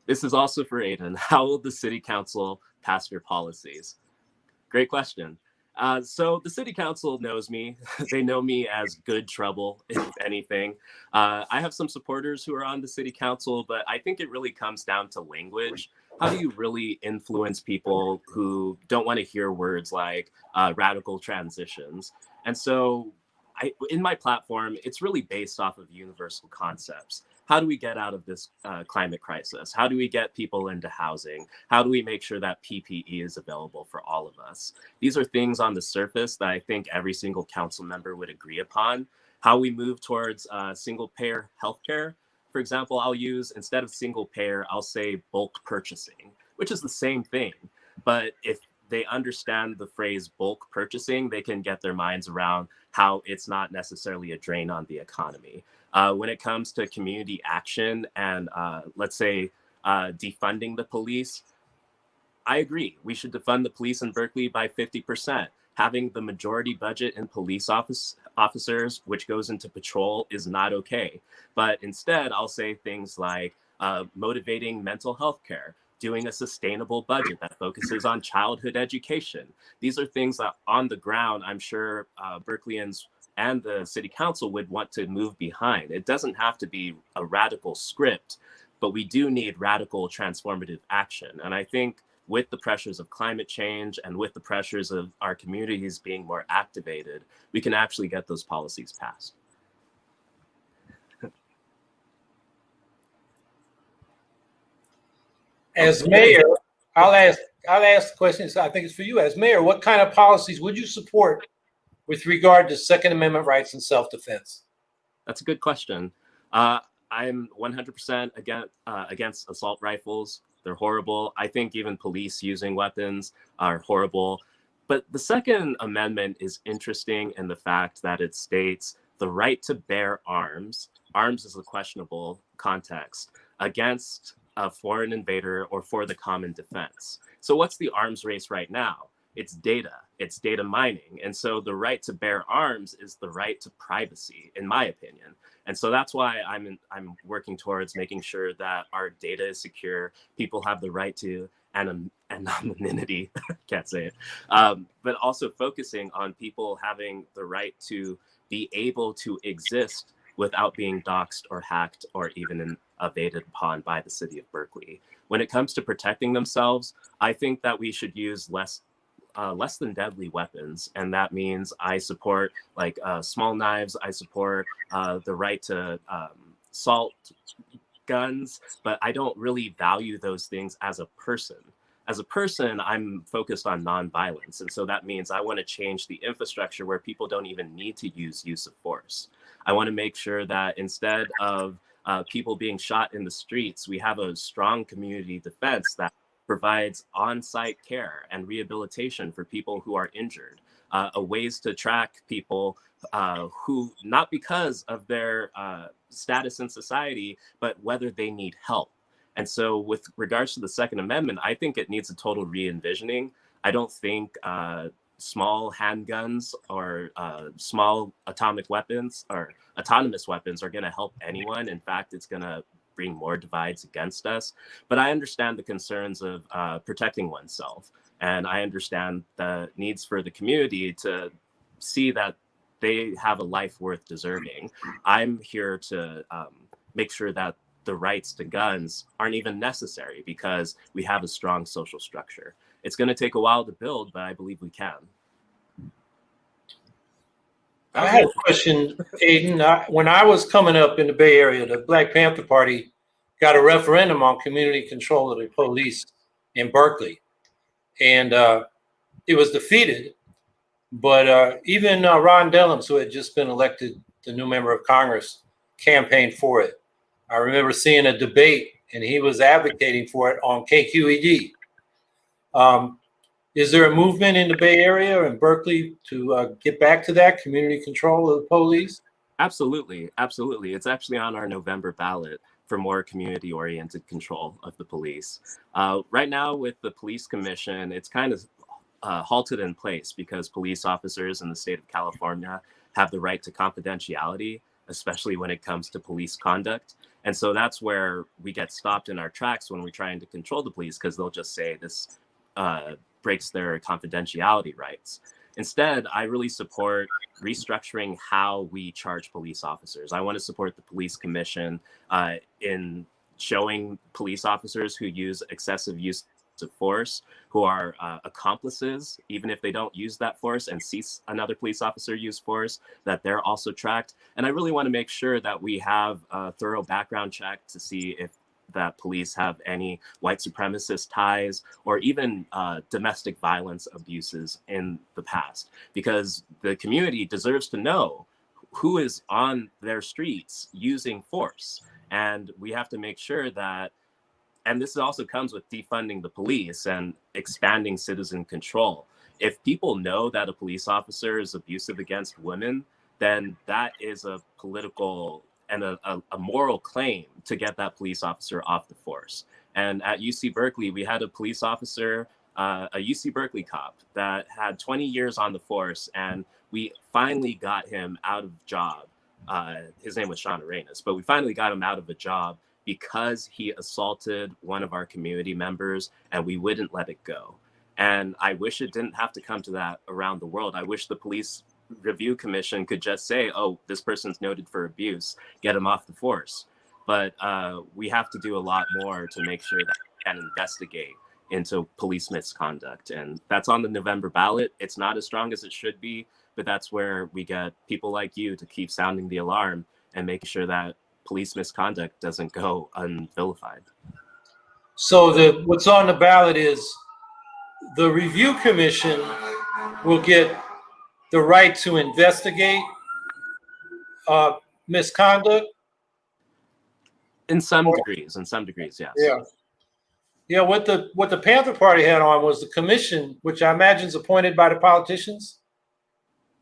Speaker 3: This is also for Aidan. How will the city council pass your policies? Great question. So the city council knows me. They know me as good trouble, if anything. I have some supporters who are on the city council, but I think it really comes down to language. How do you really influence people who don't want to hear words like radical transitions? And so in my platform, it's really based off of universal concepts. How do we get out of this climate crisis? How do we get people into housing? How do we make sure that PPE is available for all of us? These are things on the surface that I think every single council member would agree upon. How we move towards single payer healthcare. For example, I'll use, instead of single payer, I'll say bulk purchasing, which is the same thing. But if they understand the phrase bulk purchasing, they can get their minds around how it's not necessarily a drain on the economy. When it comes to community action and let's say defunding the police, I agree. We should defund the police in Berkeley by 50%. Having the majority budget in police officers, which goes into patrol, is not okay. But instead, I'll say things like motivating mental health care, doing a sustainable budget that focuses on childhood education. These are things that on the ground, I'm sure Berkeleyans and the city council would want to move behind. It doesn't have to be a radical script, but we do need radical transformative action. And I think with the pressures of climate change and with the pressures of our communities being more activated, we can actually get those policies passed.
Speaker 1: As mayor, I'll ask the question. I think it's for you. As mayor, what kind of policies would you support with regard to Second Amendment rights and self-defense?
Speaker 3: That's a good question. I'm 100% against assault rifles. They're horrible. I think even police using weapons are horrible. But the Second Amendment is interesting in the fact that it states the right to bear arms. Arms is a questionable context against a foreign invader or for the common defense. So what's the arms race right now? It's data mining. And so the right to bear arms is the right to privacy, in my opinion. And so that's why I'm working towards making sure that our data is secure. People have the right to anonymity, can't say it, but also focusing on people having the right to be able to exist without being doxxed or hacked or even invaded upon by the city of Berkeley. When it comes to protecting themselves, I think that we should use less than deadly weapons. And that means I support like small knives. I support the right to assault guns, but I don't really value those things as a person. As a person, I'm focused on nonviolence. And so that means I want to change the infrastructure where people don't even need to use of force. I want to make sure that instead of people being shot in the streets, we have a strong community defense that provides on-site care and rehabilitation for people who are injured, ways to track people who, not because of their status in society, but whether they need help. And so with regards to the Second Amendment, I think it needs a total re-envisioning. I don't think small handguns or small atomic weapons or autonomous weapons are going to help anyone. In fact, it's going to bring more divides against us. But I understand the concerns of protecting oneself. And I understand the needs for the community to see that they have a life worth deserving. I'm here to make sure that the rights to guns aren't even necessary because we have a strong social structure. It's going to take a while to build, but I believe we can.
Speaker 1: I had a question, Aidan. When I was coming up in the Bay Area, the Black Panther Party got a referendum on community control of the police in Berkeley. And it was defeated. But even Ron Dellums, who had just been elected the new member of Congress, campaigned for it. I remember seeing a debate, and he was advocating for it on KQED. Is there a movement in the Bay Area and Berkeley to get back to that community control of the police?
Speaker 3: Absolutely, absolutely. It's actually on our November ballot for more community-oriented control of the police. Right now, with the police commission, it's kind of halted in place because police officers in the state of California have the right to confidentiality, especially when it comes to police conduct. And so that's where we get stopped in our tracks when we're trying to control the police, because they'll just say this breaks their confidentiality rights. Instead, I really support restructuring how we charge police officers. I want to support the police commission in showing police officers who use excessive use of force, who are accomplices, even if they don't use that force and see another police officer use force, that they're also tracked. And I really want to make sure that we have a thorough background check to see if that police have any white supremacist ties or even domestic violence abuses in the past, because the community deserves to know who is on their streets using force. And we have to make sure that, and this also comes with defunding the police and expanding citizen control. If people know that a police officer is abusive against women, then that is a political and a moral claim to get that police officer off the force. And at UC Berkeley, we had a police officer, a UC Berkeley cop that had 20 years on the force, and we finally got him out of job. His name was Sean Arenas, but we finally got him out of a job because he assaulted one of our community members, and we wouldn't let it go. And I wish it didn't have to come to that around the world. I wish the police review commission could just say, oh, this person's noted for abuse, get him off the force. But we have to do a lot more to make sure that we can investigate into police misconduct. And that's on the November ballot. It's not as strong as it should be, but that's where we get people like you to keep sounding the alarm and making sure that police misconduct doesn't go unvilified.
Speaker 1: So what's on the ballot is the review commission will get the right to investigate misconduct.
Speaker 3: In some degrees, yes.
Speaker 1: Yeah. Yeah, what the Panther Party had on was the commission, which I imagine is appointed by the politicians.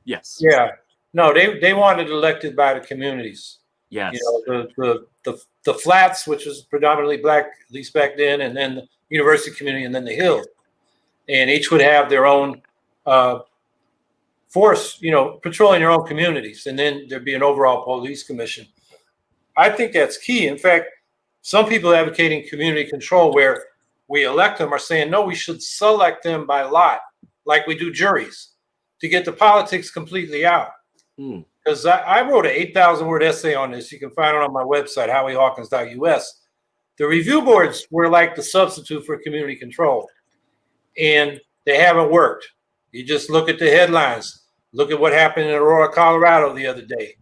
Speaker 3: Yes.
Speaker 1: Yeah. No, they wanted elected by the communities.
Speaker 3: Yes.
Speaker 1: You know, the flats, which was predominantly black, at least back then, and then the university community, and then the Hill. And each would have their own force, you know, patrolling their own communities. And then there'd be an overall police commission. I think that's key. In fact, some people advocating community control where we elect them are saying, no, we should select them by lot, like we do juries, to get the politics completely out. Because I wrote an 8,000 word essay on this. You can find it on my website, howiehawkins.us. The review boards were like the substitute for community control, and they haven't worked. You just look at the headlines. Look at what happened in Aurora, Colorado the other day.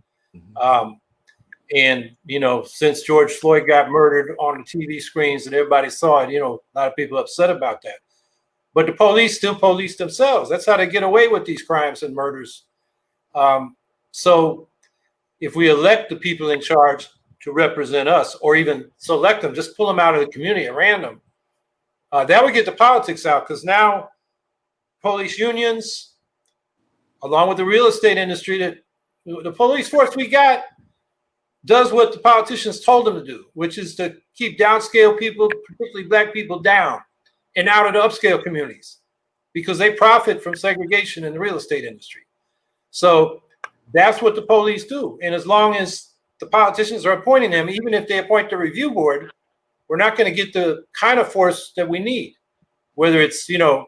Speaker 1: And, you know, since George Floyd got murdered on the TV screens and everybody saw it, you know, a lot of people upset about that. But the police still police themselves. That's how they get away with these crimes and murders. So if we elect the people in charge to represent us, or even select them, just pull them out of the community at random, that would get the politics out. Because now police unions, along with the real estate industry, that the police force we got does what the politicians told them to do, which is to keep downscale people, particularly black people, down and out of the upscale communities, because they profit from segregation in the real estate industry. So that's what the police do. And as long as the politicians are appointing them, even if they appoint the review board, we're not going to get the kind of force that we need, whether it's, you know,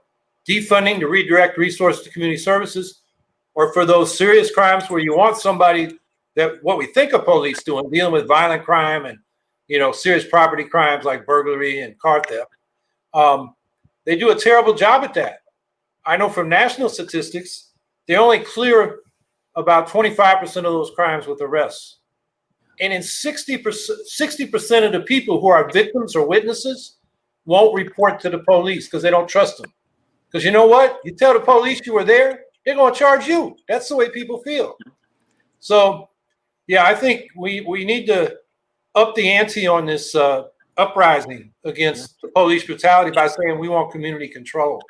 Speaker 1: defunding to redirect resources to community services, or for those serious crimes where you want somebody that what we think of police doing, dealing with violent crime and, you know, serious property crimes like burglary and car theft. They do a terrible job at that. I know from national statistics, they only clear about 25% of those crimes with arrests. And in 60% of the people who are victims or witnesses won't report to the police because they don't trust them. Because you know what? You tell the police you were there, they're going to charge you. That's the way people feel. So, yeah, I think we need to up the ante on this uprising against the police brutality by saying we want community control.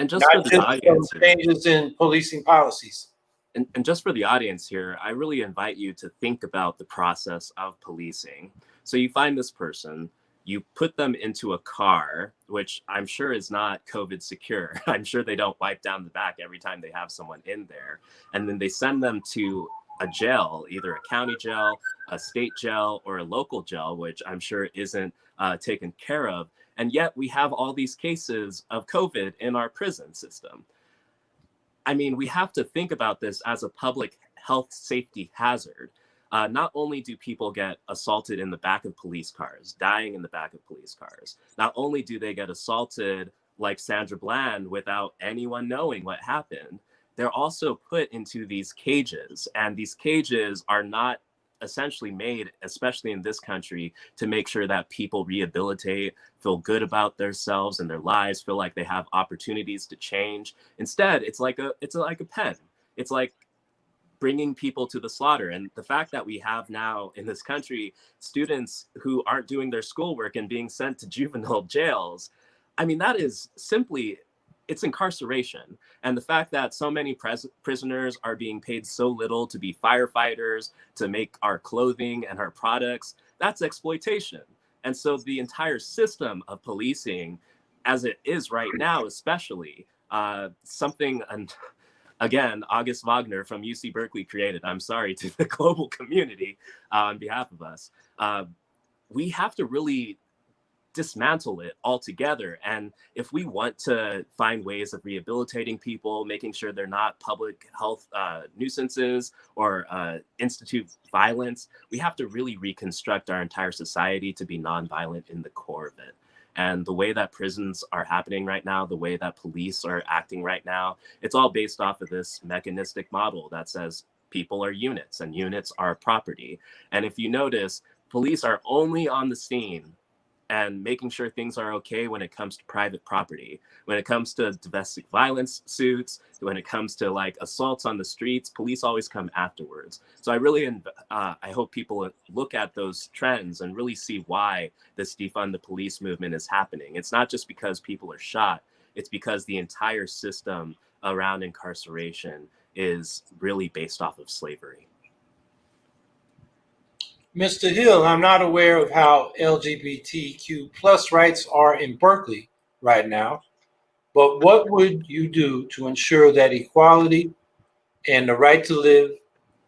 Speaker 3: And just
Speaker 1: not
Speaker 3: for the
Speaker 1: just from
Speaker 3: audience here,
Speaker 1: changes in policing policies.
Speaker 3: and just for the audience here, I really invite you to think about the process of policing. So you find this person, you put them into a car, which I'm sure is not COVID secure. I'm sure they don't wipe down the back every time they have someone in there. And then they send them to a jail, either a county jail, a state jail, or a local jail, which I'm sure isn't taken care of. And yet we have all these cases of COVID in our prison system. I mean, we have to think about this as a public health safety hazard. Not only do people get assaulted in the back of police cars, dying in the back of police cars, not only do they get assaulted like Sandra Bland without anyone knowing what happened, they're also put into these cages. And these cages are not essentially made, especially in this country, to make sure that people rehabilitate, feel good about themselves and their lives, feel like they have opportunities to change. Instead, it's like a pen. It's like bringing people to the slaughter. And the fact that we have now in this country students who aren't doing their schoolwork and being sent to juvenile jails, I mean, that is simply, it's incarceration. And the fact that so many prisoners are being paid so little to be firefighters, to make our clothing and our products, that's exploitation. And so the entire system of policing, as it is right now, especially, something, and again, August Wagner from UC Berkeley created, I'm sorry to the global community on behalf of us, we have to really dismantle it altogether. And if we want to find ways of rehabilitating people, making sure they're not public health nuisances or institute violence, we have to really reconstruct our entire society to be nonviolent in the core of it. And the way that prisons are happening right now, the way that police are acting right now, it's all based off of this mechanistic model that says people are units and units are property. And if you notice, police are only on the scene and making sure things are okay when it comes to private property. When it comes to domestic violence suits, when it comes to like assaults on the streets, police always come afterwards. So I really, I hope people look at those trends and really see why this defund the police movement is happening. It's not just because people are shot, it's because the entire system around incarceration is really based off of slavery.
Speaker 1: Mr. Hill, I'm not aware of how LGBTQ plus rights are in Berkeley right now, but what would you do to ensure that equality and the right to live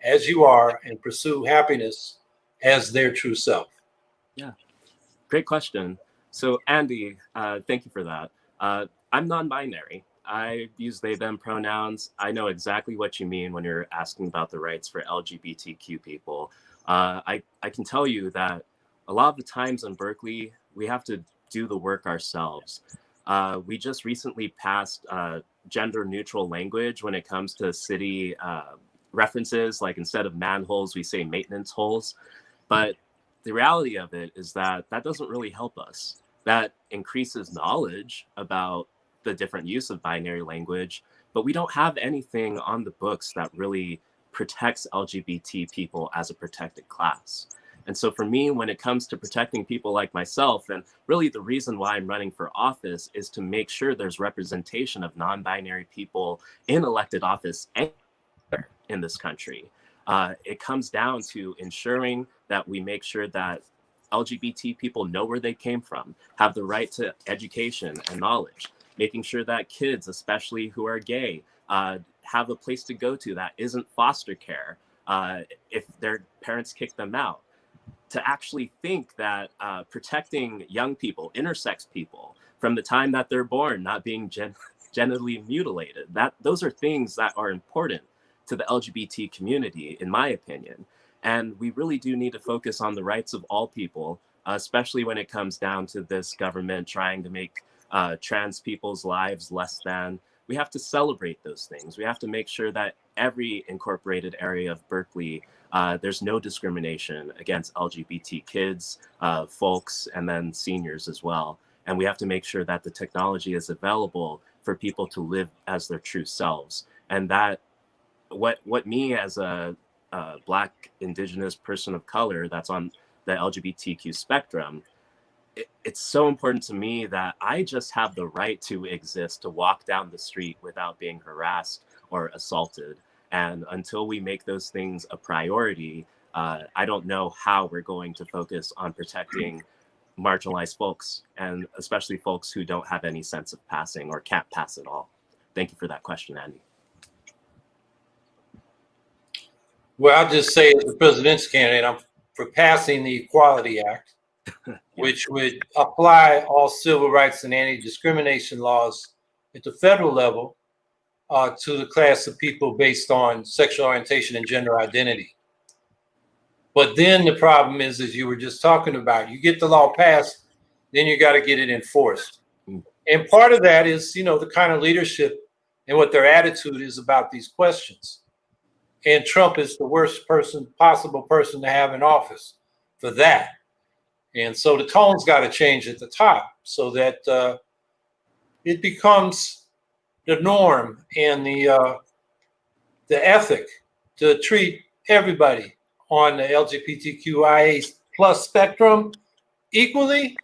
Speaker 1: as you are and pursue happiness as their true self?
Speaker 3: Yeah, great question. So Andy, thank you for that. I'm non-binary. I use they, them pronouns. I know exactly what you mean when you're asking about the rights for LGBTQ people. I can tell you that a lot of the times in Berkeley, we have to do the work ourselves. We just recently passed gender neutral language when it comes to city references. Like instead of manholes, we say maintenance holes. But the reality of it is that that doesn't really help us. That increases knowledge about the different use of binary language, but we don't have anything on the books that really protects LGBT people as a protected class. And so for me, when it comes to protecting people like myself, and really the reason why I'm running for office is to make sure there's representation of non-binary people in elected office anywhere in this country. It comes down to ensuring that we make sure that LGBT people know where they came from, have the right to education and knowledge, making sure that kids, especially who are gay, have a place to go to that isn't foster care if their parents kick them out. To actually think that protecting young people, intersex people, from the time that they're born, not being genitally mutilated, those are things that are important to the LGBT community, in my opinion. And we really do need to focus on the rights of all people, especially when it comes down to this government trying to make trans people's lives less than. We have to celebrate those things. We have to make sure that every incorporated area of Berkeley, there's no discrimination against LGBT kids, folks, and then seniors as well. And we have to make sure that the technology is available for people to live as their true selves. And that what me as a Black, Indigenous person of color that's on the LGBTQ spectrum, it's so important to me that I just have the right to exist, to walk down the street without being harassed or assaulted. And until we make those things a priority, I don't know how we're going to focus on protecting marginalized folks, and especially folks who don't have any sense of passing or can't pass at all. Thank you for that question, Andy.
Speaker 1: Well, I'll just say, as the president's candidate, I'm for passing the Equality Act, which would apply all civil rights and anti-discrimination laws at the federal level to the class of people based on sexual orientation and gender identity. But then the problem is, as you were just talking about, you get the law passed, then you got to get it enforced. And part of that is, the kind of leadership and what their attitude is about these questions. And Trump is the worst possible person to have in office for that. And so the tone's got to change at the top so that it becomes the norm and the ethic to treat everybody on the LGBTQIA plus spectrum equally,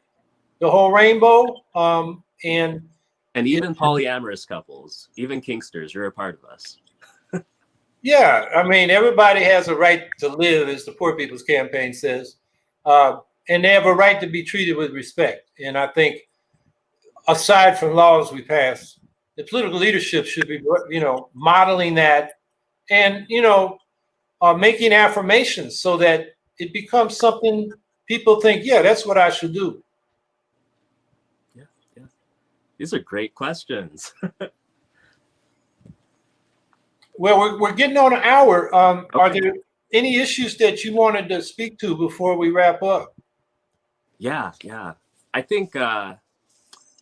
Speaker 1: the whole rainbow, and
Speaker 3: even polyamorous couples, even kinksters, you're a part of us.
Speaker 1: Yeah, I mean, everybody has a right to live, as the Poor People's Campaign says, and they have a right to be treated with respect. And I think, aside from laws we pass, the political leadership should be, modeling that and, making affirmations so that it becomes something people think, yeah, that's what I should do.
Speaker 3: Yeah. These are great questions.
Speaker 1: Well, we're getting on an hour. Okay. Are there any issues that you wanted to speak to before we wrap up?
Speaker 3: Yeah. I think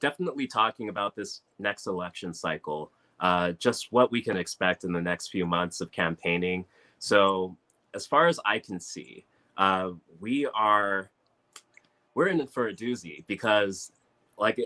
Speaker 3: definitely talking about this next election cycle, just what we can expect in the next few months of campaigning. So as far as I can see, we're in it for a doozy because,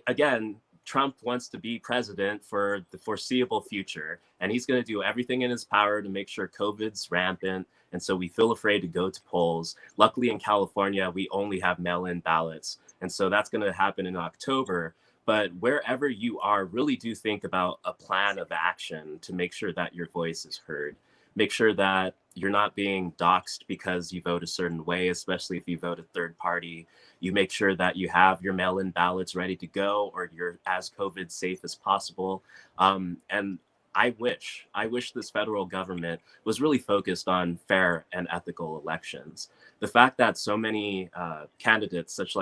Speaker 3: again, Trump wants to be president for the foreseeable future, and he's going to do everything in his power to make sure COVID's rampant. And so we feel afraid to go to polls. Luckily in California, we only have mail-in ballots. And so that's going to happen in October. But wherever you are, really do think about a plan of action to make sure that your voice is heard. Make sure that you're not being doxxed because you vote a certain way, especially if you vote a third party. You make sure that you have your mail-in ballots ready to go, or you're as COVID safe as possible. And I wish this federal government was really focused on fair and ethical elections. The fact that so many candidates, such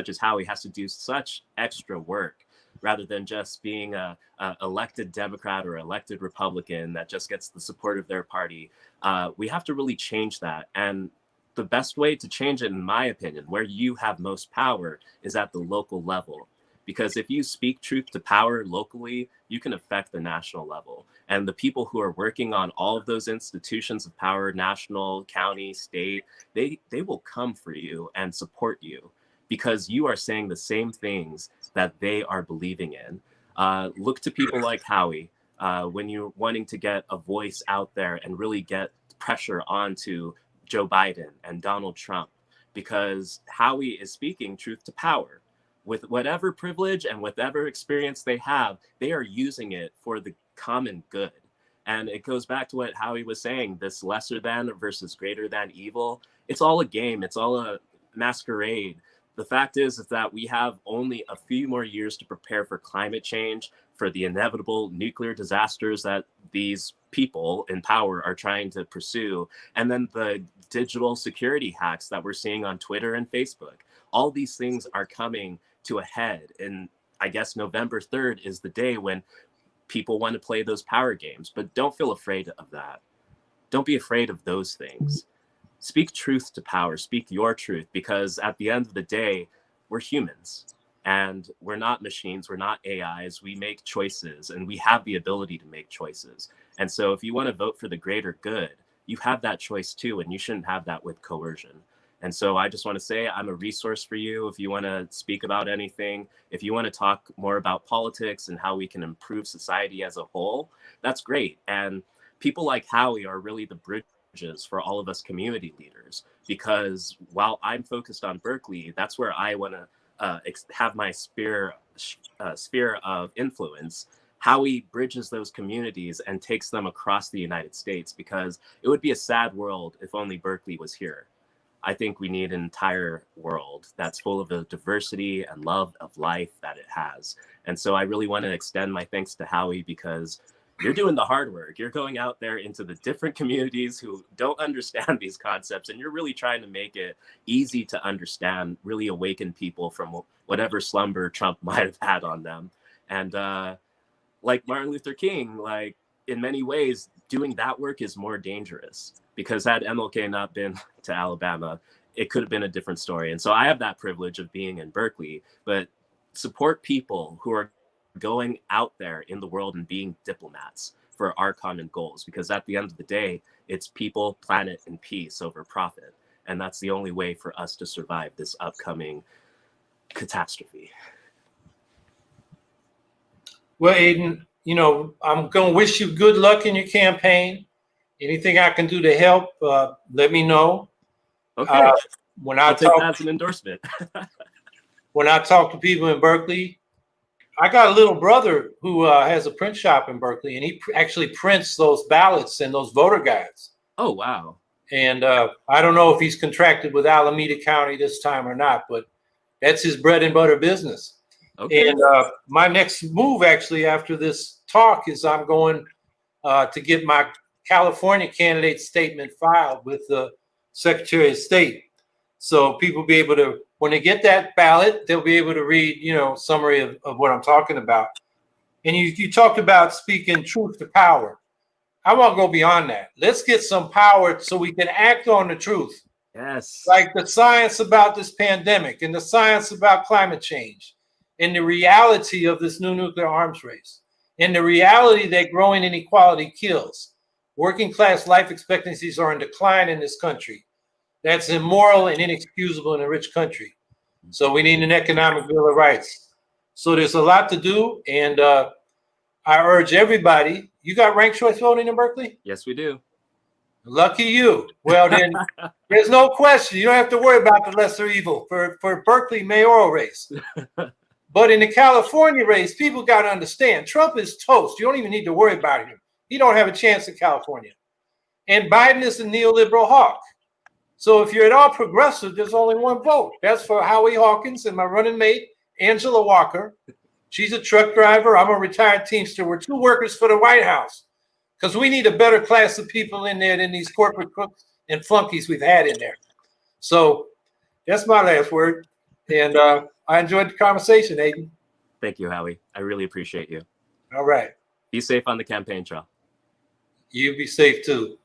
Speaker 3: as Howie, has to do such extra work rather than just being a elected Democrat or elected Republican that just gets the support of their party. We have to really change that. And the best way to change it, in my opinion, where you have most power, is at the local level. Because if you speak truth to power locally, you can affect the national level. And the people who are working on all of those institutions of power, national, county, state, they will come for you and support you because you are saying the same things that they are believing in. Look to people like Howie when you're wanting to get a voice out there and really get pressure onto Joe Biden and Donald Trump, because Howie is speaking truth to power. With whatever privilege and whatever experience they have, they are using it for the common good. And it goes back to what Howie was saying, this lesser than versus greater than evil. It's all a game. It's all a masquerade. The fact is that we have only a few more years to prepare for climate change, for the inevitable nuclear disasters that these people in power are trying to pursue, and then the digital security hacks that we're seeing on Twitter and Facebook. All these things are coming to a head. And I guess November 3rd is the day when people want to play those power games, but don't feel afraid of that. Don't be afraid of those things. Speak truth to power, speak your truth, because at the end of the day, we're humans and we're not machines. We're not AIs. We make choices and we have the ability to make choices. And so if you want to vote for the greater good, you have that choice too, and you shouldn't have that with coercion. And so I just want to say I'm a resource for you if you want to speak about anything. If you want to talk more about politics and how we can improve society as a whole, that's great. And people like Howie are really the bridges for all of us community leaders, because while I'm focused on Berkeley, that's where I want to have my sphere of influence, Howie bridges those communities and takes them across the United States, because it would be a sad world if only Berkeley was here. I think we need an entire world that's full of the diversity and love of life that it has. And so I really want to extend my thanks to Howie, because you're doing the hard work. You're going out there into the different communities who don't understand these concepts, and you're really trying to make it easy to understand, really awaken people from whatever slumber Trump might have had on them. And like Martin Luther King, like in many ways, doing that work is more dangerous, because had MLK not been to Alabama, it could have been a different story. And so I have that privilege of being in Berkeley, but support people who are going out there in the world and being diplomats for our common goals, because at the end of the day, it's people, planet, and peace over profit. And that's the only way for us to survive this upcoming catastrophe.
Speaker 1: Well, Aidan, you know, I'm going to wish you good luck in your campaign. Anything I can do to help, let me know.
Speaker 3: Okay.
Speaker 1: When
Speaker 3: I'll
Speaker 1: I
Speaker 3: take
Speaker 1: talk,
Speaker 3: that as an endorsement.
Speaker 1: when I talk to people in Berkeley, I got a little brother who has a print shop in Berkeley, and he actually prints those ballots and those voter guides.
Speaker 3: Oh, wow.
Speaker 1: And I don't know if he's contracted with Alameda County this time or not, but that's his bread and butter business.
Speaker 3: Okay.
Speaker 1: And my next move, actually, after this talk, is I'm going to get my California candidate statement filed with the Secretary of State. So people be able to, when they get that ballot, they'll be able to read, you know, summary of what I'm talking about. And you talked about speaking truth to power. I want to go beyond that. Let's get some power so we can act on the truth.
Speaker 3: Yes.
Speaker 1: Like the science about this pandemic and the science about climate change and the reality of this new nuclear arms race and the reality that growing inequality kills. Working class life expectancies are in decline in this country. That's immoral and inexcusable in a rich country. So we need an economic bill of rights. So there's a lot to do. And I urge everybody, you got ranked choice voting in Berkeley?
Speaker 3: Yes, we do.
Speaker 1: Lucky you. Well, then there's no question. You don't have to worry about the lesser evil for Berkeley mayoral race. But in the California race, people got to understand, Trump is toast. You don't even need to worry about him. He don't have a chance in California. And Biden is a neoliberal hawk. So if you're at all progressive, there's only one vote. That's for Howie Hawkins and my running mate, Angela Walker. She's a truck driver. I'm a retired Teamster. We're two workers for the White House, because we need a better class of people in there than these corporate crooks and flunkies we've had in there. So that's my last word. And I enjoyed the conversation, Aidan.
Speaker 3: Thank you, Howie. I really appreciate you.
Speaker 1: All right.
Speaker 3: Be safe on the campaign trail.
Speaker 1: You be safe too.